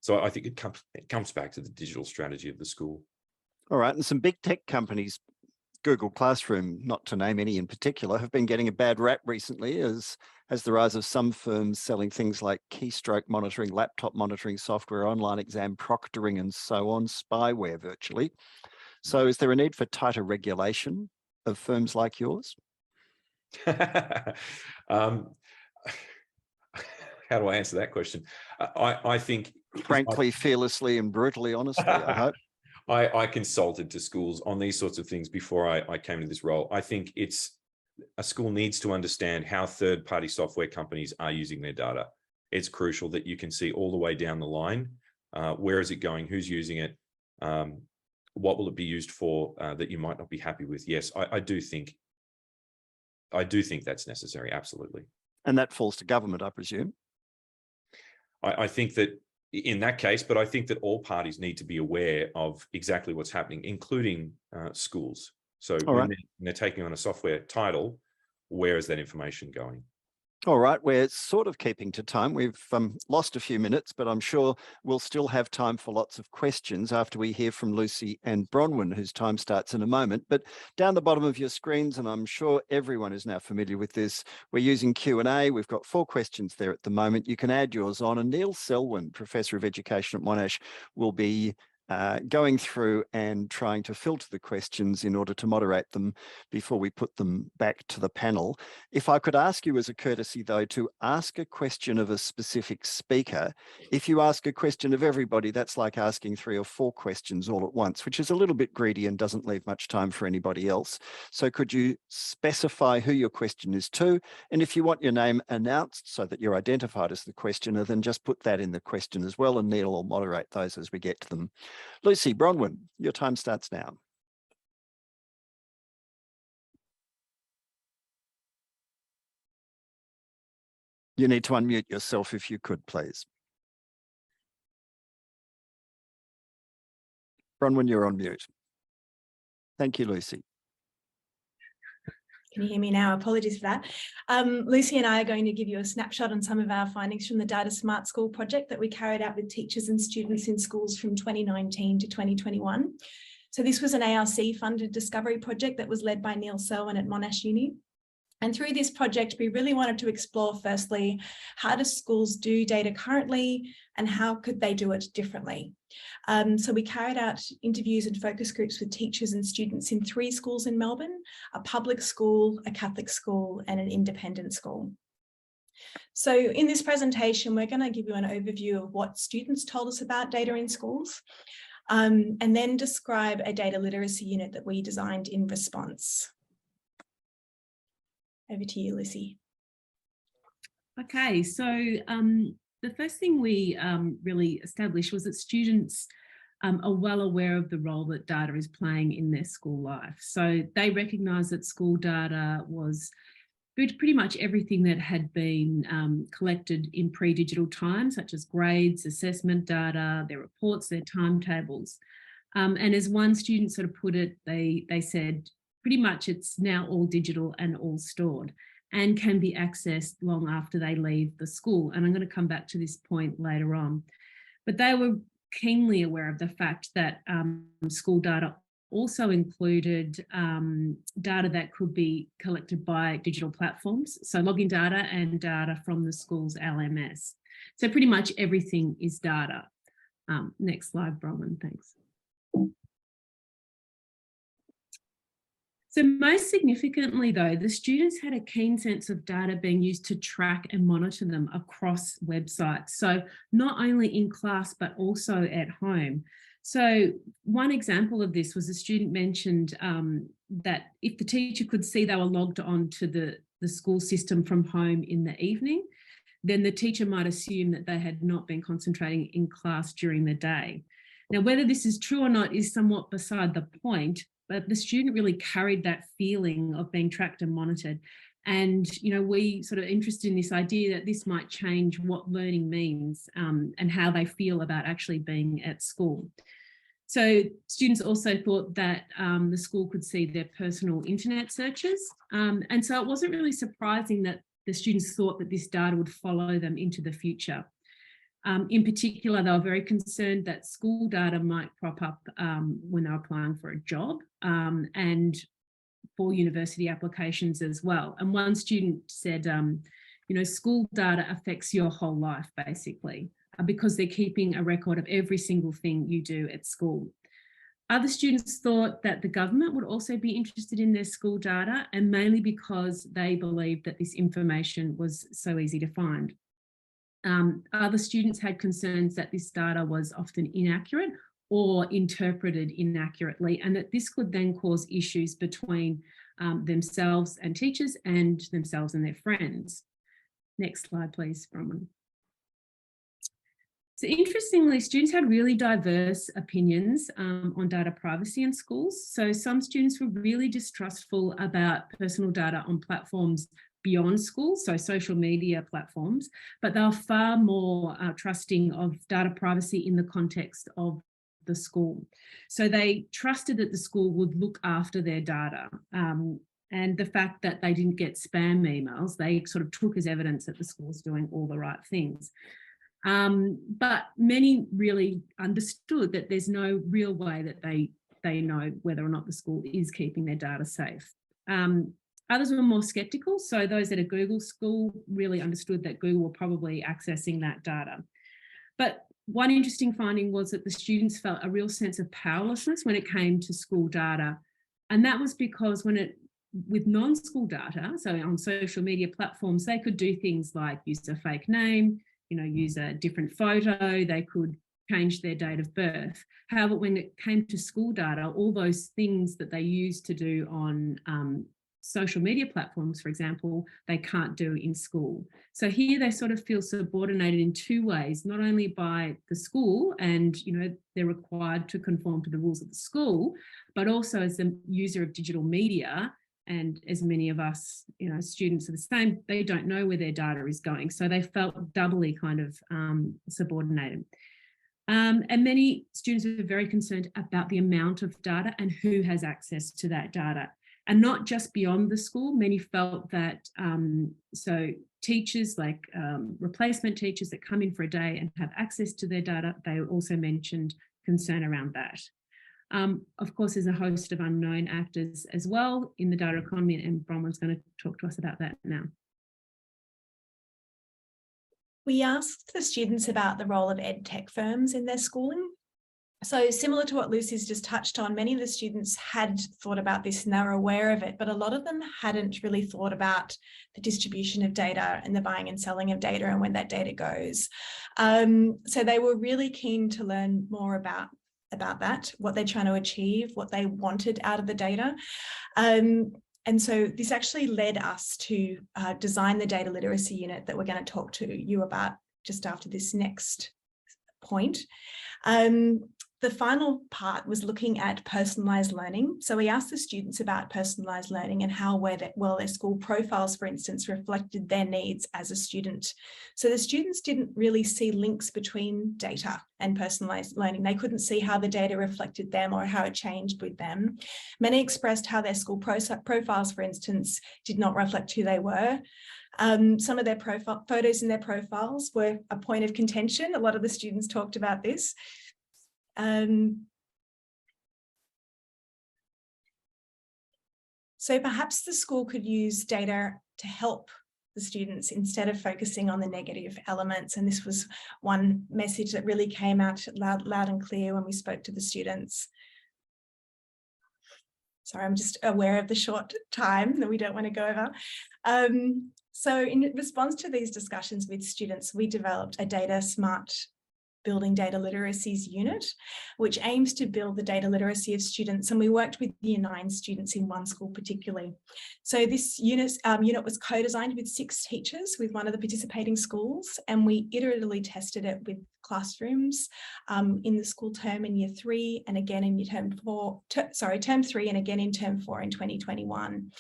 So I think it comes back to the digital strategy of the school. All right. And some big tech companies, Google Classroom, not to name any in particular, have been getting a bad rap recently as the rise of some firms selling things like keystroke monitoring, laptop monitoring software, online exam proctoring, and so on, spyware virtually. So is there a need for tighter regulation of firms like yours? How do I answer that question? I think, frankly, fearlessly and brutally honestly, I hope. I consulted to schools on these sorts of things before I came to this role. I think a school needs to understand how third-party software companies are using their data. It's crucial that you can see all the way down the line. Where is it going? Who's using it? What will it be used for that you might not be happy with? Yes, I do think that's necessary. Absolutely. And that falls to government, I presume. I think that in that case, but I think that all parties need to be aware of exactly what's happening, including schools. So when they're taking on a software title, where is that information going? All right, we're sort of keeping to time. We've lost a few minutes, but I'm sure we'll still have time for lots of questions after we hear from Lucy and Bronwyn, whose time starts in a moment. But down the bottom of your screens, and I'm sure everyone is now familiar with this, we're using Q&A. We've got 4 questions there at the moment. You can add yours on, and Neil Selwyn, Professor of Education at Monash, will be going through and trying to filter the questions in order to moderate them before we put them back to the panel. If I could ask you as a courtesy, though, to ask a question of a specific speaker. If you ask a question of everybody, that's like asking 3 or 4 questions all at once, which is a little bit greedy and doesn't leave much time for anybody else. So could you specify who your question is to? And if you want your name announced so that you're identified as the questioner, then just put that in the question as well, and Neil will moderate those as we get to them. Lucy Bronwyn, your time starts now. You need to unmute yourself if you could, please. Bronwyn, you're on mute. Thank you, Lucy. Can you hear me now? Apologies for that. Lucy and I are going to give you a snapshot on some of our findings from the Data Smart School project that we carried out with teachers and students in schools from 2019 to 2021. So this was an ARC-funded discovery project that was led by Neil Selwyn at Monash Uni. And through this project, we really wanted to explore, firstly, how do schools do data currently and how could they do it differently? So we carried out interviews and focus groups with teachers and students in 3 schools in Melbourne, a public school, a Catholic school, and an independent school. So in this presentation, we're going to give you an overview of what students told us about data in schools, and then describe a data literacy unit that we designed in response. Over to you, Lucy. Okay, so the first thing we really established was that students are well aware of the role that data is playing in their school life. So they recognise that school data was pretty much everything that had been collected in pre-digital times, such as grades, assessment data, their reports, their timetables. And as one student sort of put it, they said, pretty much it's now all digital and all stored and can be accessed long after they leave the school. And I'm going to come back to this point later on. But they were keenly aware of the fact that school data also included data that could be collected by digital platforms, so login data and data from the school's LMS. So pretty much everything is data. Next slide, Bronwyn, thanks. So most significantly, though, the students had a keen sense of data being used to track and monitor them across websites. So not only in class, but also at home. So one example of this was a student mentioned that if the teacher could see they were logged on to the school system from home in the evening, then the teacher might assume that they had not been concentrating in class during the day. Now, whether this is true or not is somewhat beside the point, but the student really carried that feeling of being tracked and monitored. And, you know, we sort of interested in this idea that this might change what learning means and how they feel about actually being at school. So students also thought that the school could see their personal internet searches. And so it wasn't really surprising that the students thought that this data would follow them into the future. In particular, they were very concerned that school data might crop up when they're applying for a job and for university applications as well. And one student said, you know, school data affects your whole life, basically, because they're keeping a record of every single thing you do at school. Other students thought that the government would also be interested in their school data, and mainly because they believed that this information was so easy to find. Other students had concerns that this data was often inaccurate or interpreted inaccurately, and that this could then cause issues between themselves and teachers and themselves and their friends. Next slide, please, Bronwyn. So interestingly, students had really diverse opinions on data privacy in schools. So some students were really distrustful about personal data on platforms beyond schools, so social media platforms, but they were far more trusting of data privacy in the context of the school. So they trusted that the school would look after their data. And the fact that they didn't get spam emails, they sort of took as evidence that the school's doing all the right things. But many really understood that there's no real way that they know whether or not the school is keeping their data safe. Others were more skeptical. So those at a Google school really understood that Google were probably accessing that data. But one interesting finding was that the students felt a real sense of powerlessness when it came to school data. And that was because with non-school data, so on social media platforms, they could do things like use a fake name, use a different photo, they could change their date of birth. However, when it came to school data, all those things that they used to do on social media platforms, for example, they can't do in school. So here they sort of feel subordinated in two ways, not only by the school and, they're required to conform to the rules of the school, but also as the user of digital media. And as many of us, students are the same, they don't know where their data is going. So they felt doubly kind of subordinated. And many students are very concerned about the amount of data and who has access to that data. And not just beyond the school, many felt that, so teachers like replacement teachers that come in for a day and have access to their data, they also mentioned concern around that. Of course, there's a host of unknown actors as well in the data economy, and Bronwyn's going to talk to us about that now. We asked the students about the role of ed tech firms in their schooling. So similar to what Lucy's just touched on, many of the students had thought about this and they were aware of it, but a lot of them hadn't really thought about the distribution of data and the buying and selling of data and when that data goes. So they were really keen to learn more about that, what they're trying to achieve, what they wanted out of the data. And so this actually led us to design the data literacy unit that we're going to talk to you about just after this next point. The final part was looking at personalised learning. So we asked the students about personalised learning and how well their school profiles, for instance, reflected their needs as a student. So the students didn't really see links between data and personalised learning. They couldn't see how the data reflected them or how it changed with them. Many expressed how their school profiles, for instance, did not reflect who they were. Some of their photos in their profiles were a point of contention. A lot of the students talked about this. So perhaps the school could use data to help the students instead of focusing on the negative elements. And this was one message that really came out loud and clear when we spoke to the students. Sorry, I'm just aware of the short time that we don't want to go over. So in response to these discussions with students, we developed a data smart building data literacies unit, which aims to build the data literacy of students. And we worked with Year 9 students in one school particularly. So this unit was co-designed with 6 teachers with one of the participating schools, and we iteratively tested it with classrooms in the school term in Year 3 and again in term 3 and again in term 4 in 2021.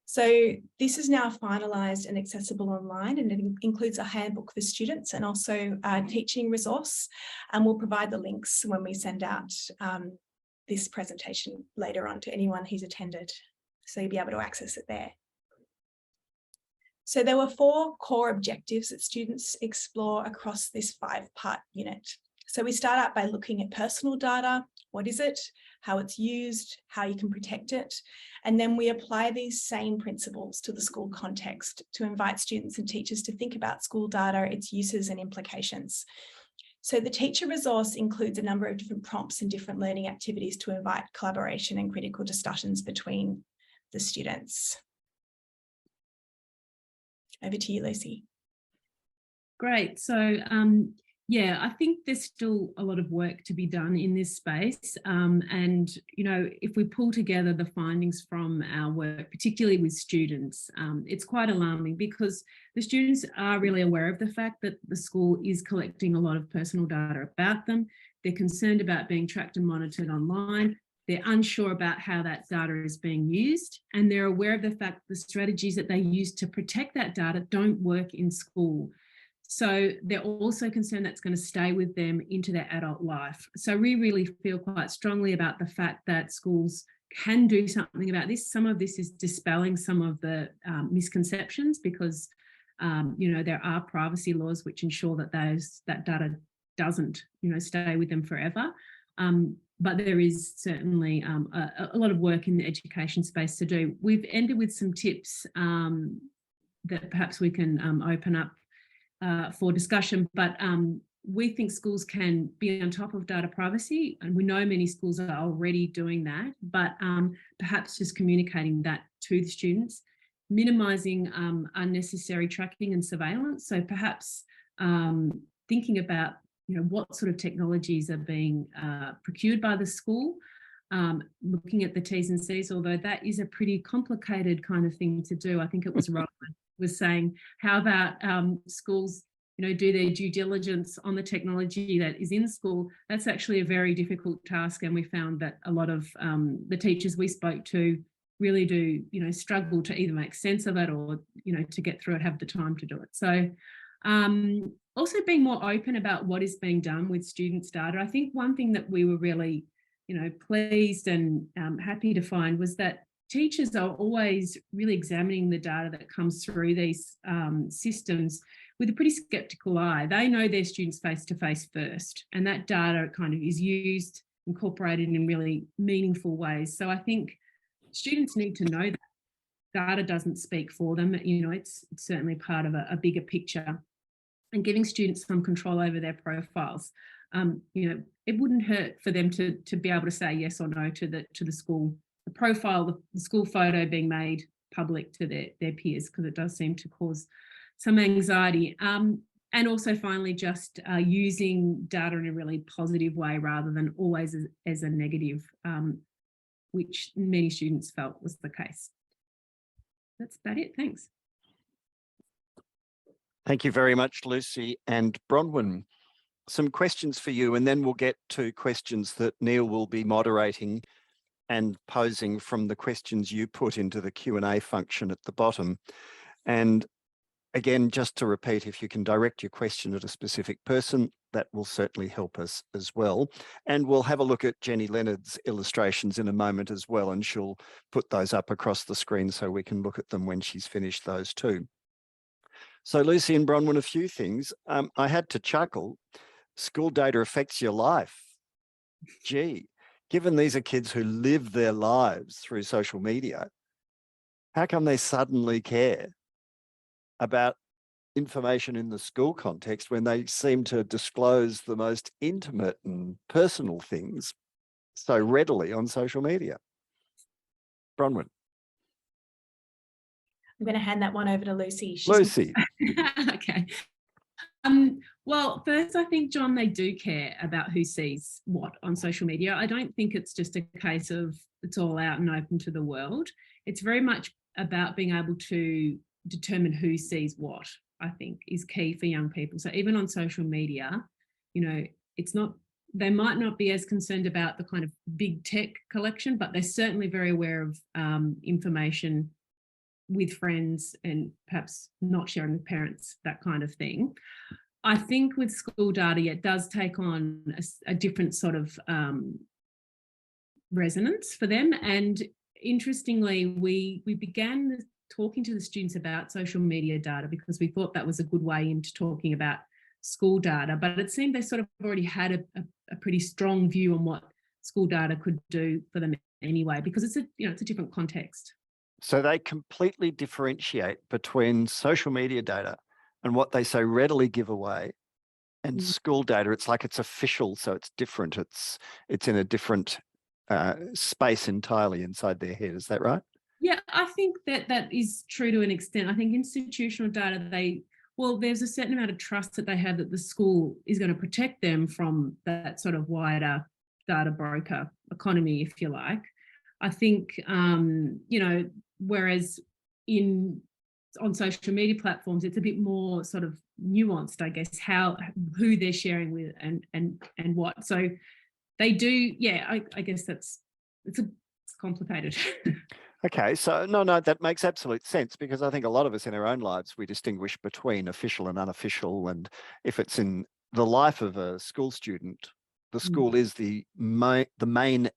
So this is now finalised and accessible online, and it includes a handbook for students and also a teaching resource. And we'll provide the links when we send out this presentation later on to anyone who's attended. So you'll be able to access it there. So there were 4 core objectives that students explore across this 5-part unit. So we start out by looking at personal data. What is it? How it's used, how you can protect it. And then we apply these same principles to the school context to invite students and teachers to think about school data, its uses and implications. So the teacher resource includes a number of different prompts and different learning activities to invite collaboration and critical discussions between the students. Over to you, Lucy. Great. So, yeah, I think there's still a lot of work to be done in this space. And, if we pull together the findings from our work, particularly with students, it's quite alarming because the students are really aware of the fact that the school is collecting a lot of personal data about them. They're concerned about being tracked and monitored online. They're unsure about how that data is being used, and they're aware of the fact that the strategies that they use to protect that data don't work in school. So they're also concerned that's going to stay with them into their adult life. So we really feel quite strongly about the fact that schools can do something about this. Some of this is dispelling some of the misconceptions because, there are privacy laws which ensure that that data doesn't, stay with them forever. But there is certainly a lot of work in the education space to do. We've ended with some tips that perhaps we can open up for discussion, but we think schools can be on top of data privacy, and we know many schools are already doing that, but perhaps just communicating that to the students, minimising unnecessary tracking and surveillance. So perhaps thinking about, you know, what sort of technologies are being procured by the school, looking at the T's and C's, although that is a pretty complicated kind of thing to do. I think it was Rob was saying, how about schools, you know, do their due diligence on the technology that is in school? That's actually a very difficult task, and we found that a lot of the teachers we spoke to really do, you know, struggle to either make sense of it or, you know, to get through it, have the time to do it. So also being more open about what is being done with students' data. I think one thing that we were really, you know, pleased and happy to find was that teachers are always really examining the data that comes through these systems with a pretty skeptical eye. They know their students face-to-face first, and that data kind of is used, incorporated in really meaningful ways. So I think students need to know that data doesn't speak for them. You know, it's certainly part of a bigger picture, and giving students some control over their profiles. You know, it wouldn't hurt for them to be able to say yes or no to the school, the profile, the school photo being made public to their peers, because it does seem to cause some anxiety. And also finally, just using data in a really positive way rather than always as a negative, which many students felt was the case. That's about it. Thanks. Thank you very much, Lucy and Bronwyn. Some questions for you, and then we'll get to questions that Neil will be moderating and posing from the questions you put into the Q&A function at the bottom. And again, just to repeat, if you can direct your question at a specific person, that will certainly help us as well. And we'll have a look at Jenny Leonard's illustrations in a moment as well, and she'll put those up across the screen so we can look at them when she's finished those too. So Lucy and Bronwyn, a few things. I had to chuckle. School data affects your life. Gee, given these are kids who live their lives through social media, how come they suddenly care about information in the school context when they seem to disclose the most intimate and personal things so readily on social media? Bronwyn. I'm going to hand that one over to Lucy. Lucy. Okay. Well, first, I think, John, they do care about who sees what on social media. I don't think it's just a case of it's all out and open to the world. It's very much about being able to determine who sees what, I think, is key for young people. So even on social media, you know, it's not, they might not be as concerned about the kind of big tech collection, but they're certainly very aware of information with friends and perhaps not sharing with parents, that kind of thing. I think with school data, it does take on a different sort of resonance for them. And interestingly, we began talking to the students about social media data because we thought that was a good way into talking about school data, but it seemed they sort of already had a pretty strong view on what school data could do for them anyway, because it's it's a different context. So they completely differentiate between social media data and what they so readily give away and school data. It's like it's official, so it's different. It's in a different space entirely inside their head. Is that right? Yeah, I think that is true to an extent. I think institutional data, there's a certain amount of trust that they have that the school is going to protect them from that sort of wider data broker economy, if you like. I think, whereas on social media platforms, it's a bit more sort of nuanced, I guess, who they're sharing with and what. So they do, I guess it's complicated. Okay, so no, that makes absolute sense, because I think a lot of us in our own lives, we distinguish between official and unofficial. And if it's in the life of a school student, the school is the main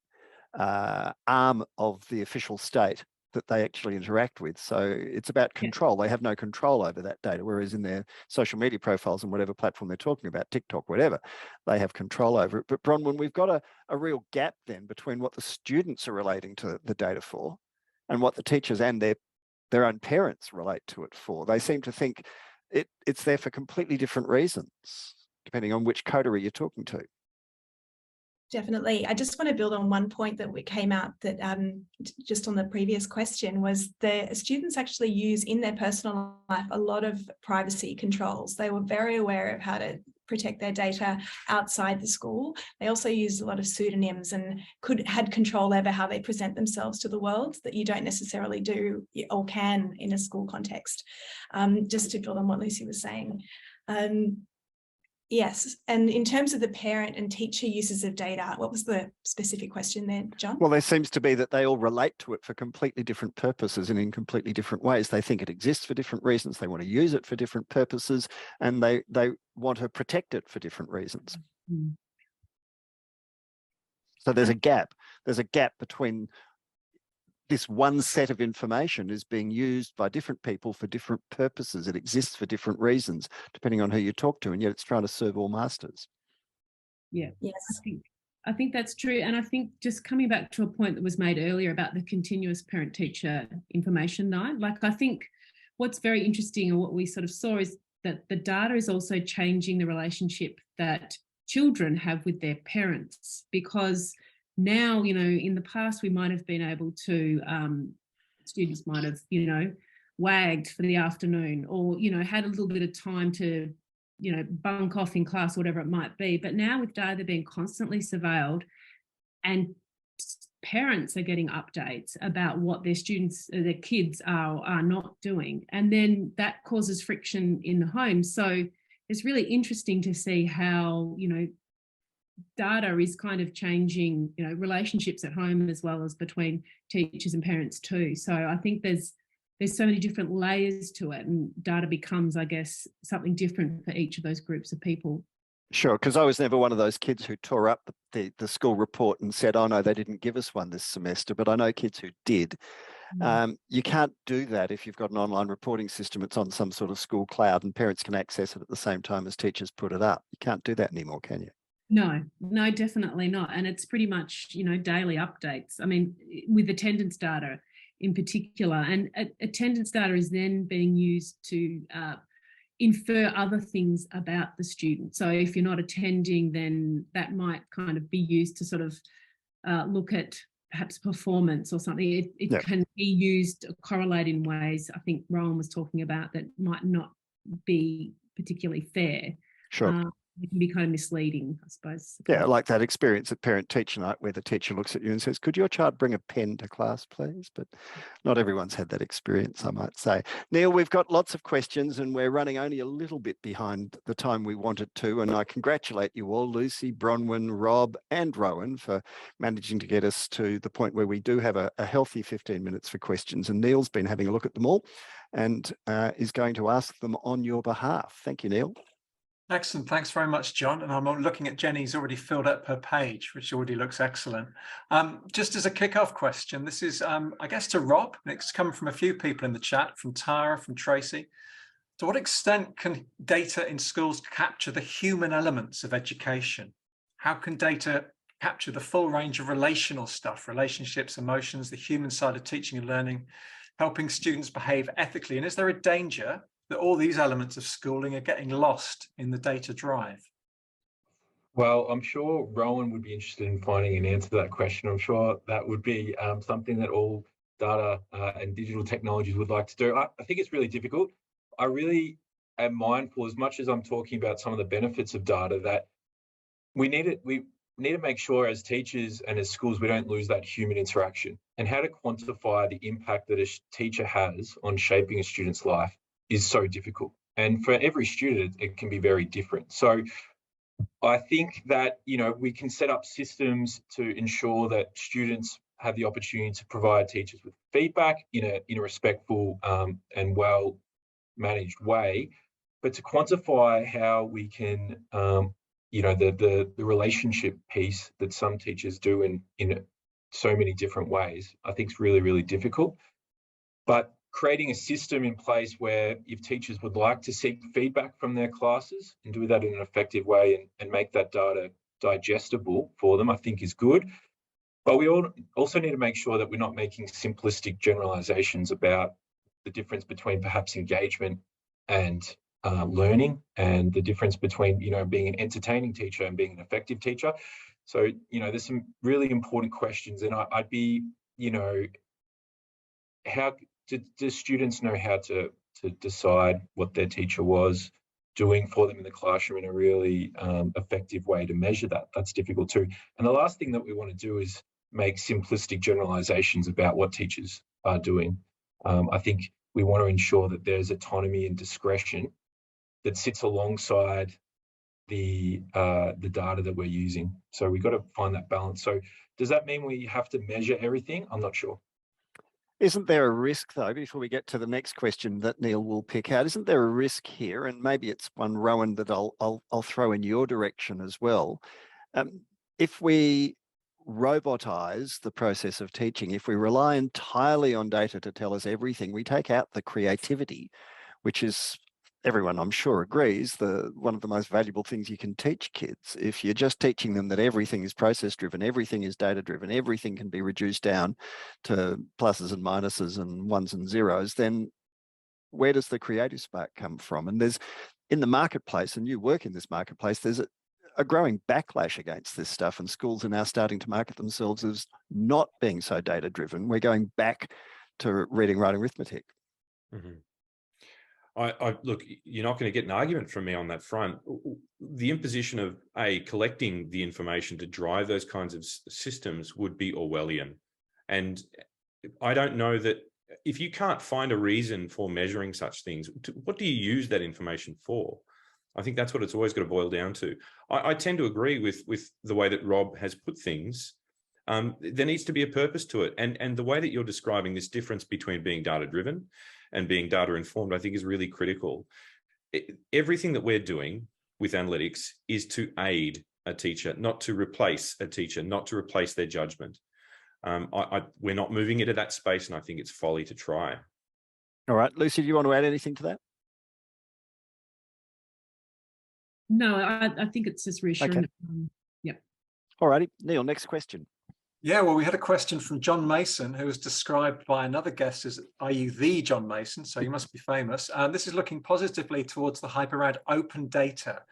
arm of the official state that they actually interact with. So it's about control. They have no control over that data, whereas in their social media profiles and whatever platform they're talking about, TikTok, whatever, they have control over it. But Bronwyn, we've got a real gap then between what the students are relating to the data for and what the teachers and their own parents relate to it for. They seem to think it's there for completely different reasons. depending on which coterie you're talking to. Definitely. I just want to build on one point that came out that just on the previous question was the students actually use in their personal life a lot of privacy controls. They were very aware of how to protect their data outside the school. They also used a lot of pseudonyms and had control over how they present themselves to the world that you don't necessarily do or can in a school context. Just to build on what Lucy was saying. Yes, and in terms of the parent and teacher uses of data, what was the specific question there, John? Well, there seems to be that they all relate to it for completely different purposes and in completely different ways. They think it exists for different reasons. They want to use it for different purposes, and they want to protect it for different reasons. Mm. So there's a gap. There's a gap between this one set of information is being used by different people for different purposes. It exists for different reasons, depending on who you talk to, and yet it's trying to serve all masters. Yeah, Yes. I think that's true. And I think just coming back to a point that was made earlier about the continuous parent-teacher information night, like I think what's very interesting and what we sort of saw is that the data is also changing the relationship that children have with their parents, because now, you know, in the past, we might have been able to, students might have, you know, wagged for the afternoon or, you know, had a little bit of time to, you know, bunk off in class, whatever it might be. But now with data being constantly surveilled and parents are getting updates about what their students, their kids are not doing. And then that causes friction in the home. So it's really interesting to see how, you know, data is kind of changing, you know, relationships at home as well as between teachers and parents too. So I think there's so many different layers to it, and data becomes, I guess, something different for each of those groups of people. Sure, because I was never one of those kids who tore up the school report and said, oh no, they didn't give us one this semester, but I know kids who did. You can't do that if you've got an online reporting system. It's on some sort of school cloud and parents can access it at the same time as teachers put it up. You can't do that anymore, can you? No, definitely not. And it's pretty much, you know, daily updates. I mean, with attendance data in particular, and attendance data is then being used to infer other things about the student. So if you're not attending, then that might kind of be used to sort of look at perhaps performance or something. It can be used, correlate in ways I think Rowan was talking about that might not be particularly fair. Sure. It can be kind of misleading, I suppose. Yeah, like that experience at parent-teacher night where the teacher looks at you and says, could your child bring a pen to class, please? But not everyone's had that experience, I might say. Neil, we've got lots of questions and we're running only a little bit behind the time we wanted to. And I congratulate you all, Lucy, Bronwyn, Rob and Rowan, for managing to get us to the point where we do have a healthy 15 minutes for questions. And Neil's been having a look at them all and is going to ask them on your behalf. Thank you, Neil. Excellent. Thanks very much, John. And I'm looking at Jenny's already filled up her page, which already looks excellent. Just as a kickoff question, this is, I guess, to Rob. It's come from a few people in the chat, from Tara, from Tracy. To what extent can data in schools capture the human elements of education? How can data capture the full range of relational stuff, relationships, emotions, the human side of teaching and learning, helping students behave ethically? And is there a danger that all these elements of schooling are getting lost in the data drive? Well, I'm sure Rowan would be interested in finding an answer to that question. I'm sure that would be something that all data and digital technologies would like to do. I think it's really difficult. I really am mindful, as much as I'm talking about some of the benefits of data, that we need to make sure as teachers and as schools we don't lose that human interaction, and how to quantify the impact that a teacher has on shaping a student's life is so difficult. And for every student, it can be very different. So I think that, you know, we can set up systems to ensure that students have the opportunity to provide teachers with feedback in a respectful and well managed way, but to quantify how we can, you know, the relationship piece that some teachers do in so many different ways, I think is really, really difficult. But creating a system in place where if teachers would like to seek feedback from their classes and do that in an effective way and make that data digestible for them, I think is good. But we also need to make sure that we're not making simplistic generalizations about the difference between perhaps engagement and learning and the difference between, being an entertaining teacher and being an effective teacher. So, there's some really important questions, and I'd be, how do students know how to decide what their teacher was doing for them in the classroom in a really effective way to measure that? That's difficult too. And the last thing that we want to do is make simplistic generalizations about what teachers are doing. I think we want to ensure that there's autonomy and discretion that sits alongside the data that we're using. So we've got to find that balance. So does that mean we have to measure everything? I'm not sure. Isn't there a risk, though, before we get to the next question that Neil will pick out, isn't there a risk here? And maybe it's one, Rowan, that I'll throw in your direction as well. If we robotize the process of teaching, if we rely entirely on data to tell us everything, we take out the creativity, which is, everyone I'm sure agrees, one of the most valuable things you can teach kids. If you're just teaching them that everything is process driven, everything is data driven, everything can be reduced down to pluses and minuses and ones and zeros, then where does the creative spark come from? And there's, in the marketplace, and you work in this marketplace, there's a growing backlash against this stuff, and schools are now starting to market themselves as not being so data driven. We're going back to reading, writing, arithmetic. Mm-hmm. I look, you're not going to get an argument from me on that front. The imposition of collecting the information to drive those kinds of systems would be Orwellian. And I don't know that if you can't find a reason for measuring such things, what do you use that information for? I think that's what it's always got to boil down to. I tend to agree with the way that Rob has put things. There needs to be a purpose to it. And the way that you're describing this difference between being data-driven and being data-informed, I think is really critical. Everything that we're doing with analytics is to aid a teacher, not to replace a teacher, not to replace their judgment. We're not moving into that space, and I think it's folly to try. All right, Lucy, do you want to add anything to that? No, I think it's just reassuring. Okay. Yep. All righty, Neil, next question. Yeah, well, we had a question from John Mason, who was described by another guest as, are you the John Mason? So you must be famous. This is looking positively towards the hype around open data.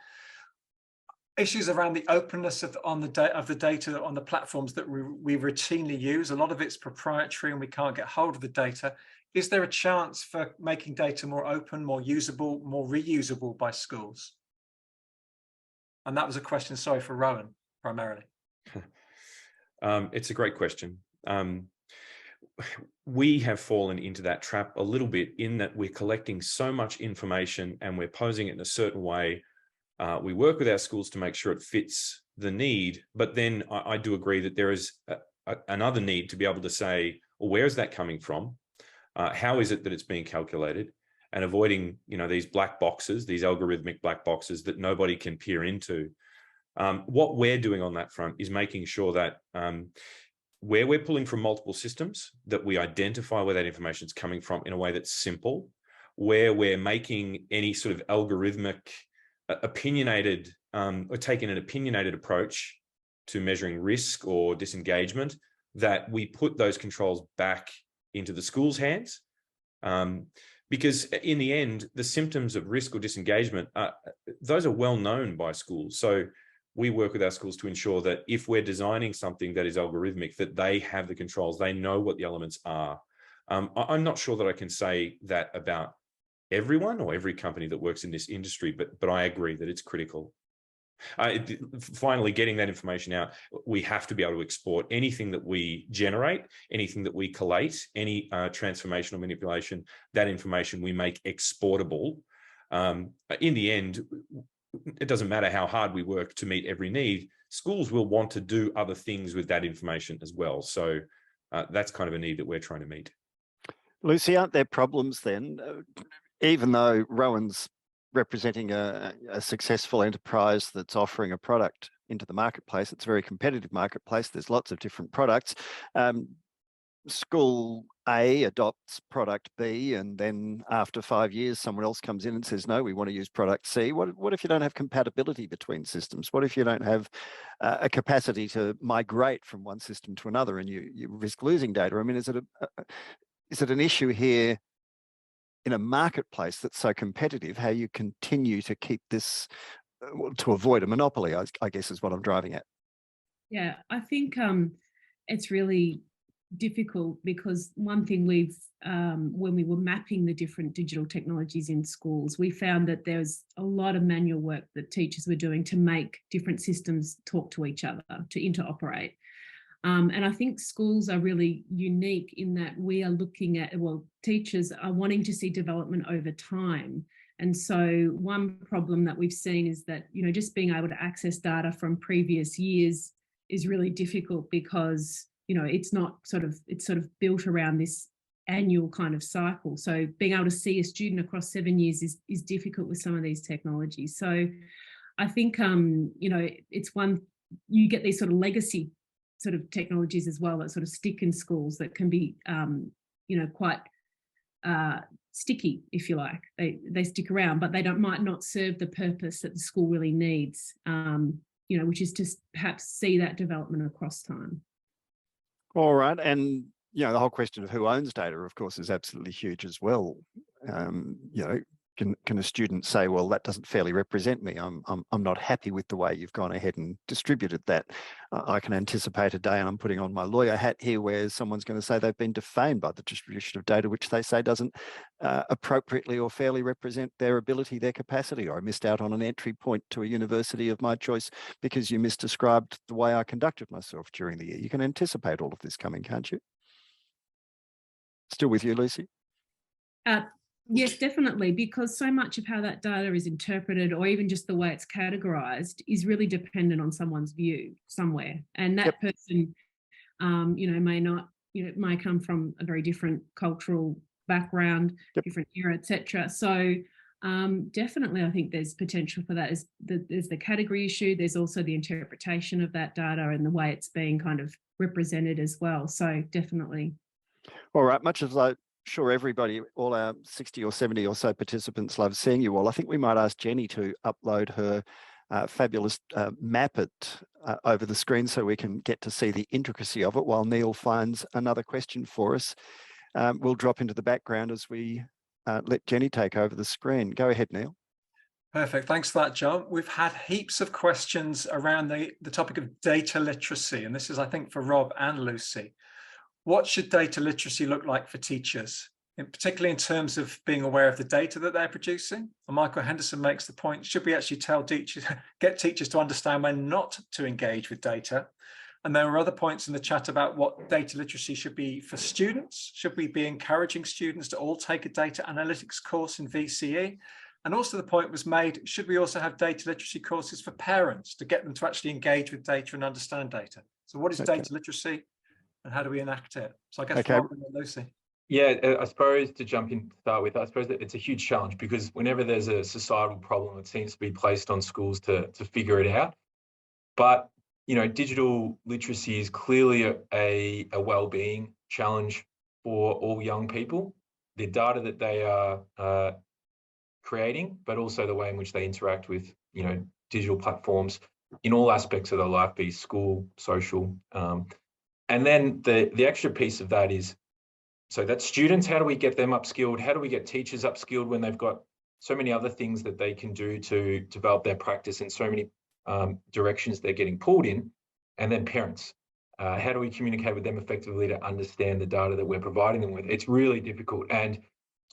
Issues around the openness of the data on the platforms that we routinely use. A lot of it's proprietary and we can't get hold of the data. Is there a chance for making data more open, more usable, more reusable by schools? And that was a question, sorry, for Rowan, primarily. It's a great question. We have fallen into that trap a little bit in that we're collecting so much information and we're posing it in a certain way. We work with our schools to make sure it fits the need, but then I do agree that there is another need to be able to say, well, where is that coming from? How is it that it's being calculated? And avoiding, these black boxes, these algorithmic black boxes that nobody can peer into. What we're doing on that front is making sure that where we're pulling from multiple systems, that we identify where that information is coming from in a way that's simple, where we're making any sort of algorithmic, opinionated, or taking an opinionated approach to measuring risk or disengagement, that we put those controls back into the school's hands. Because in the end, the symptoms of risk or disengagement, those are well known by schools. So we work with our schools to ensure that if we're designing something that is algorithmic, that they have the controls, they know what the elements are. I'm not sure that I can say that about everyone or every company that works in this industry, but I agree that it's critical. Finally, getting that information out, we have to be able to export anything that we generate, anything that we collate, any transformational manipulation, that information we make exportable. In the end, it doesn't matter how hard we work to meet every need, schools will want to do other things with that information as well. So that's kind of a need that we're trying to meet. Lucy, aren't there problems then? Even though Rowan's representing a successful enterprise that's offering a product into the marketplace, it's a very competitive marketplace, there's lots of different products. School A adopts product B, and then after 5 years, someone else comes in and says, no, we want to use product C. What if you don't have compatibility between systems? What if you don't have a capacity to migrate from one system to another and you risk losing data? I mean, is it an issue here in a marketplace that's so competitive, how you continue to keep this, to avoid a monopoly, I guess is what I'm driving at. Yeah, I think it's really difficult because one thing when we were mapping the different digital technologies in schools, we found that there's a lot of manual work that teachers were doing to make different systems talk to each other, to interoperate. And I think schools are really unique in that we are looking at, well, teachers are wanting to see development over time. And so one problem that we've seen is that, just being able to access data from previous years is really difficult because, it's sort of built around this annual kind of cycle. So being able to see a student across 7 years is difficult with some of these technologies. So I think, it's one, you get these sort of legacy sort of technologies as well that sort of stick in schools that can be, quite sticky, if you like. They stick around, but they might not serve the purpose that the school really needs, which is to perhaps see that development across time. All right. And, the whole question of who owns data, of course, is absolutely huge as well. Can a student say, well, that doesn't fairly represent me. I'm not happy with the way you've gone ahead and distributed that. I can anticipate a day, and I'm putting on my lawyer hat here, where someone's going to say they've been defamed by the distribution of data, which they say doesn't appropriately or fairly represent their ability, their capacity, or I missed out on an entry point to a university of my choice because you misdescribed the way I conducted myself during the year. You can anticipate all of this coming, can't you? Still with you, Lucy? Yes, definitely, because so much of how that data is interpreted, or even just the way it's categorized, is really dependent on someone's view somewhere. And that person, may not, may come from a very different cultural background, different era, etc. So definitely, I think there's potential for that. There's the category issue. There's also the interpretation of that data and the way it's being kind of represented as well. So definitely. All right, much as I'm sure everybody, all our 60 or 70 or so participants love seeing you all, I think we might ask Jenny to upload her fabulous map over the screen so we can get to see the intricacy of it while Neil finds another question for us. We'll drop into the background as we let Jenny take over the screen. Go ahead, Neil. Perfect. Thanks for that, John. We've had heaps of questions around the topic of data literacy, and this is, I think, for Rob and Lucy. What should data literacy look like for teachers, particularly in terms of being aware of the data that they're producing? And Michael Henderson makes the point, should we actually get teachers to understand when not to engage with data? And there were other points in the chat about what data literacy should be for students. Should we be encouraging students to all take a data analytics course in VCE? And also the point was made, should we also have data literacy courses for parents to get them to actually engage with data and understand data? So what is data literacy? And how do we enact it? So I guess Rob and Lucy. Yeah, I suppose to jump in to start with, I suppose that it's a huge challenge because whenever there's a societal problem, it seems to be placed on schools to figure it out. But, digital literacy is clearly a well-being challenge for all young people. The data that they are creating, but also the way in which they interact with, digital platforms in all aspects of their life, be school, social, and then the extra piece of that is, so that's students, how do we get them upskilled? How do we get teachers upskilled when they've got so many other things that they can do to develop their practice in so many directions they're getting pulled in? And then parents, how do we communicate with them effectively to understand the data that we're providing them with? It's really difficult. And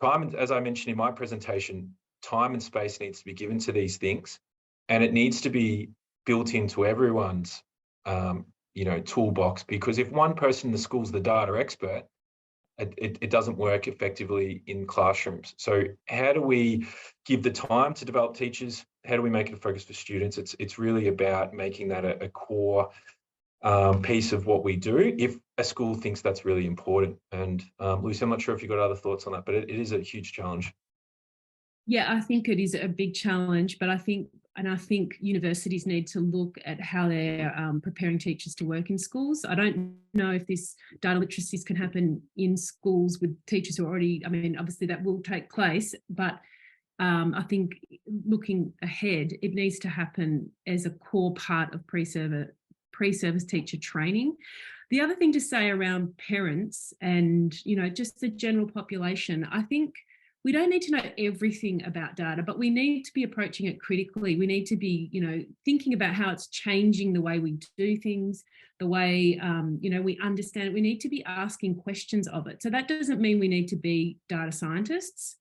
time, as I mentioned in my presentation, time and space needs to be given to these things, and it needs to be built into everyone's toolbox, because if one person in the school is the data expert, it doesn't work effectively in classrooms. So how do we give the time to develop teachers? How do we make it a focus for students? It's really about making that a core piece of what we do if a school thinks that's really important. And Lucy, I'm not sure if you've got other thoughts on that, but it is a huge challenge. Yeah, I think it is a big challenge, but I think universities need to look at how they're preparing teachers to work in schools. I don't know if this data literacies can happen in schools with teachers who are already, obviously that will take place, but I think looking ahead, it needs to happen as a core part of pre-service teacher training. The other thing to say around parents and, just the general population, I think we don't need to know everything about data, but we need to be approaching it critically. We need to be, thinking about how it's changing the way we do things, the way, we understand it. We need to be asking questions of it. So that doesn't mean we need to be data scientists,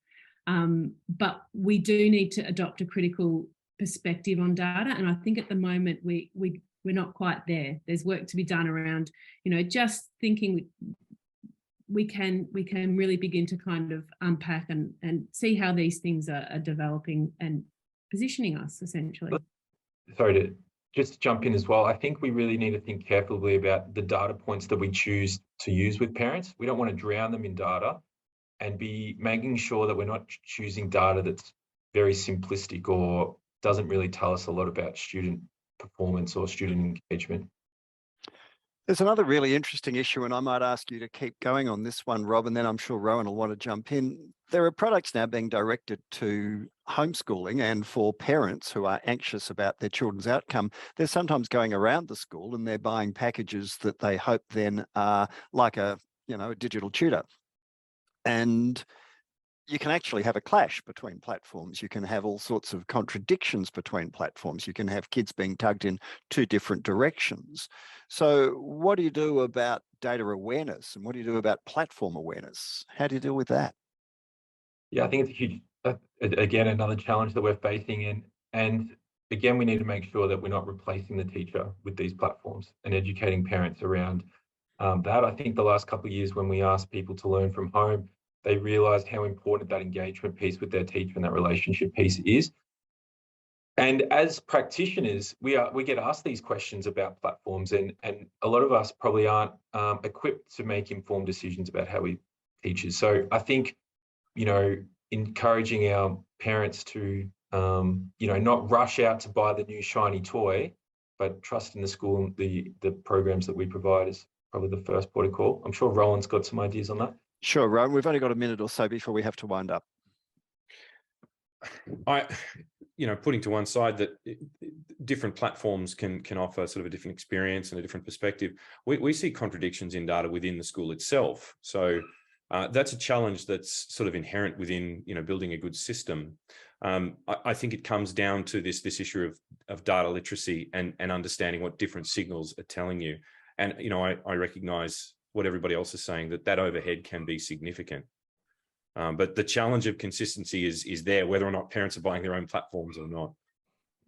but we do need to adopt a critical perspective on data. And I think at the moment we're not quite there. There's work to be done around, just thinking we can really begin to kind of unpack and see how these things are developing and positioning us essentially. Sorry to just jump in as well. I think we really need to think carefully about the data points that we choose to use with parents. We don't want to drown them in data, and be making sure that we're not choosing data that's very simplistic or doesn't really tell us a lot about student performance or student engagement. There's another really interesting issue, and I might ask you to keep going on this one, Rob, and then I'm sure Rowan will want to jump in. There are products now being directed to homeschooling, and for parents who are anxious about their children's outcome, they're sometimes going around the school and they're buying packages that they hope then are like a digital tutor. And you can actually have a clash between platforms. You can have all sorts of contradictions between platforms. You can have kids being tugged in two different directions. So what do you do about data awareness, and what do you do about platform awareness? How do you deal with that? Yeah, I think it's a huge, again, another challenge that we're facing in. And again, we need to make sure that we're not replacing the teacher with these platforms and educating parents around that. I think the last couple of years when we asked people to learn from home, they realised how important that engagement piece with their teacher and that relationship piece is. And as practitioners, we get asked these questions about platforms, and a lot of us probably aren't equipped to make informed decisions about how we teach. So I think, encouraging our parents to, not rush out to buy the new shiny toy, but trust in the school and the programs that we provide is probably the first port of call. I'm sure Roland's got some ideas on that. Sure, Rowan, we've only got a minute or so before we have to wind up. Putting to one side that different platforms can offer sort of a different experience and a different perspective. We see contradictions in data within the school itself. So that's a challenge that's sort of inherent within, building a good system. I think it comes down to this issue of data literacy and understanding what different signals are telling you. And, I recognize what everybody else is saying, that overhead can be significant. But the challenge of consistency is there, whether or not parents are buying their own platforms or not.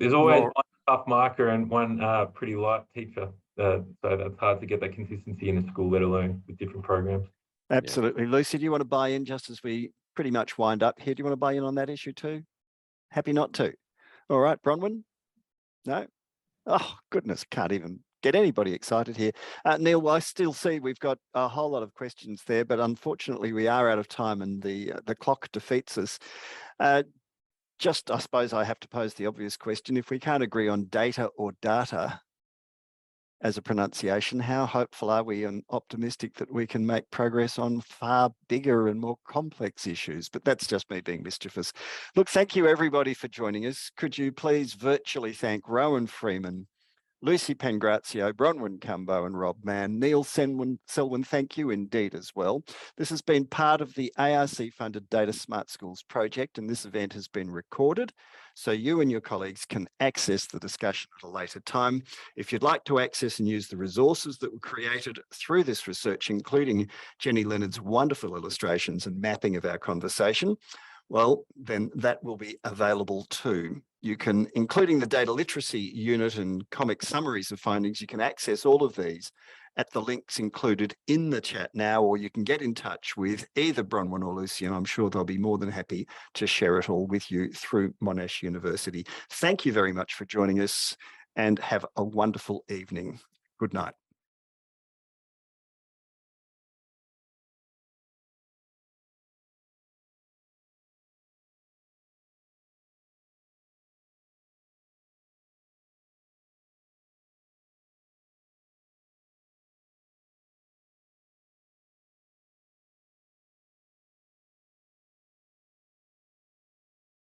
There's always one tough marker and one pretty light teacher. So that's hard to get that consistency in the school, let alone with different programs. Absolutely. Yeah. Lucy, do you want to buy in just as we pretty much wind up here? Do you want to buy in on that issue too? Happy not to. All right, Bronwyn? No? Oh, goodness, can't even get anybody excited here. Neil, I still see we've got a whole lot of questions there, but unfortunately we are out of time and the clock defeats us. I suppose I have to pose the obvious question. If we can't agree on data or data as a pronunciation, how hopeful are we and optimistic that we can make progress on far bigger and more complex issues? But that's just me being mischievous. Look, thank you everybody for joining us. Could you please virtually thank Rowan Freeman, Lucy Pangrazio, Bronwyn Cumbo and Rob Mann. Neil Selwyn, thank you indeed as well. This has been part of the ARC-funded Data Smart Schools project, and this event has been recorded, so you and your colleagues can access the discussion at a later time. If you'd like to access and use the resources that were created through this research, including Jenny Leonard's wonderful illustrations and mapping of our conversation, well, then that will be available too. You can, including the data literacy unit and comic summaries of findings, you can access all of these at the links included in the chat now, or you can get in touch with either Bronwyn or Lucy, and I'm sure they'll be more than happy to share it all with you through Monash University. Thank you very much for joining us and have a wonderful evening. Good night.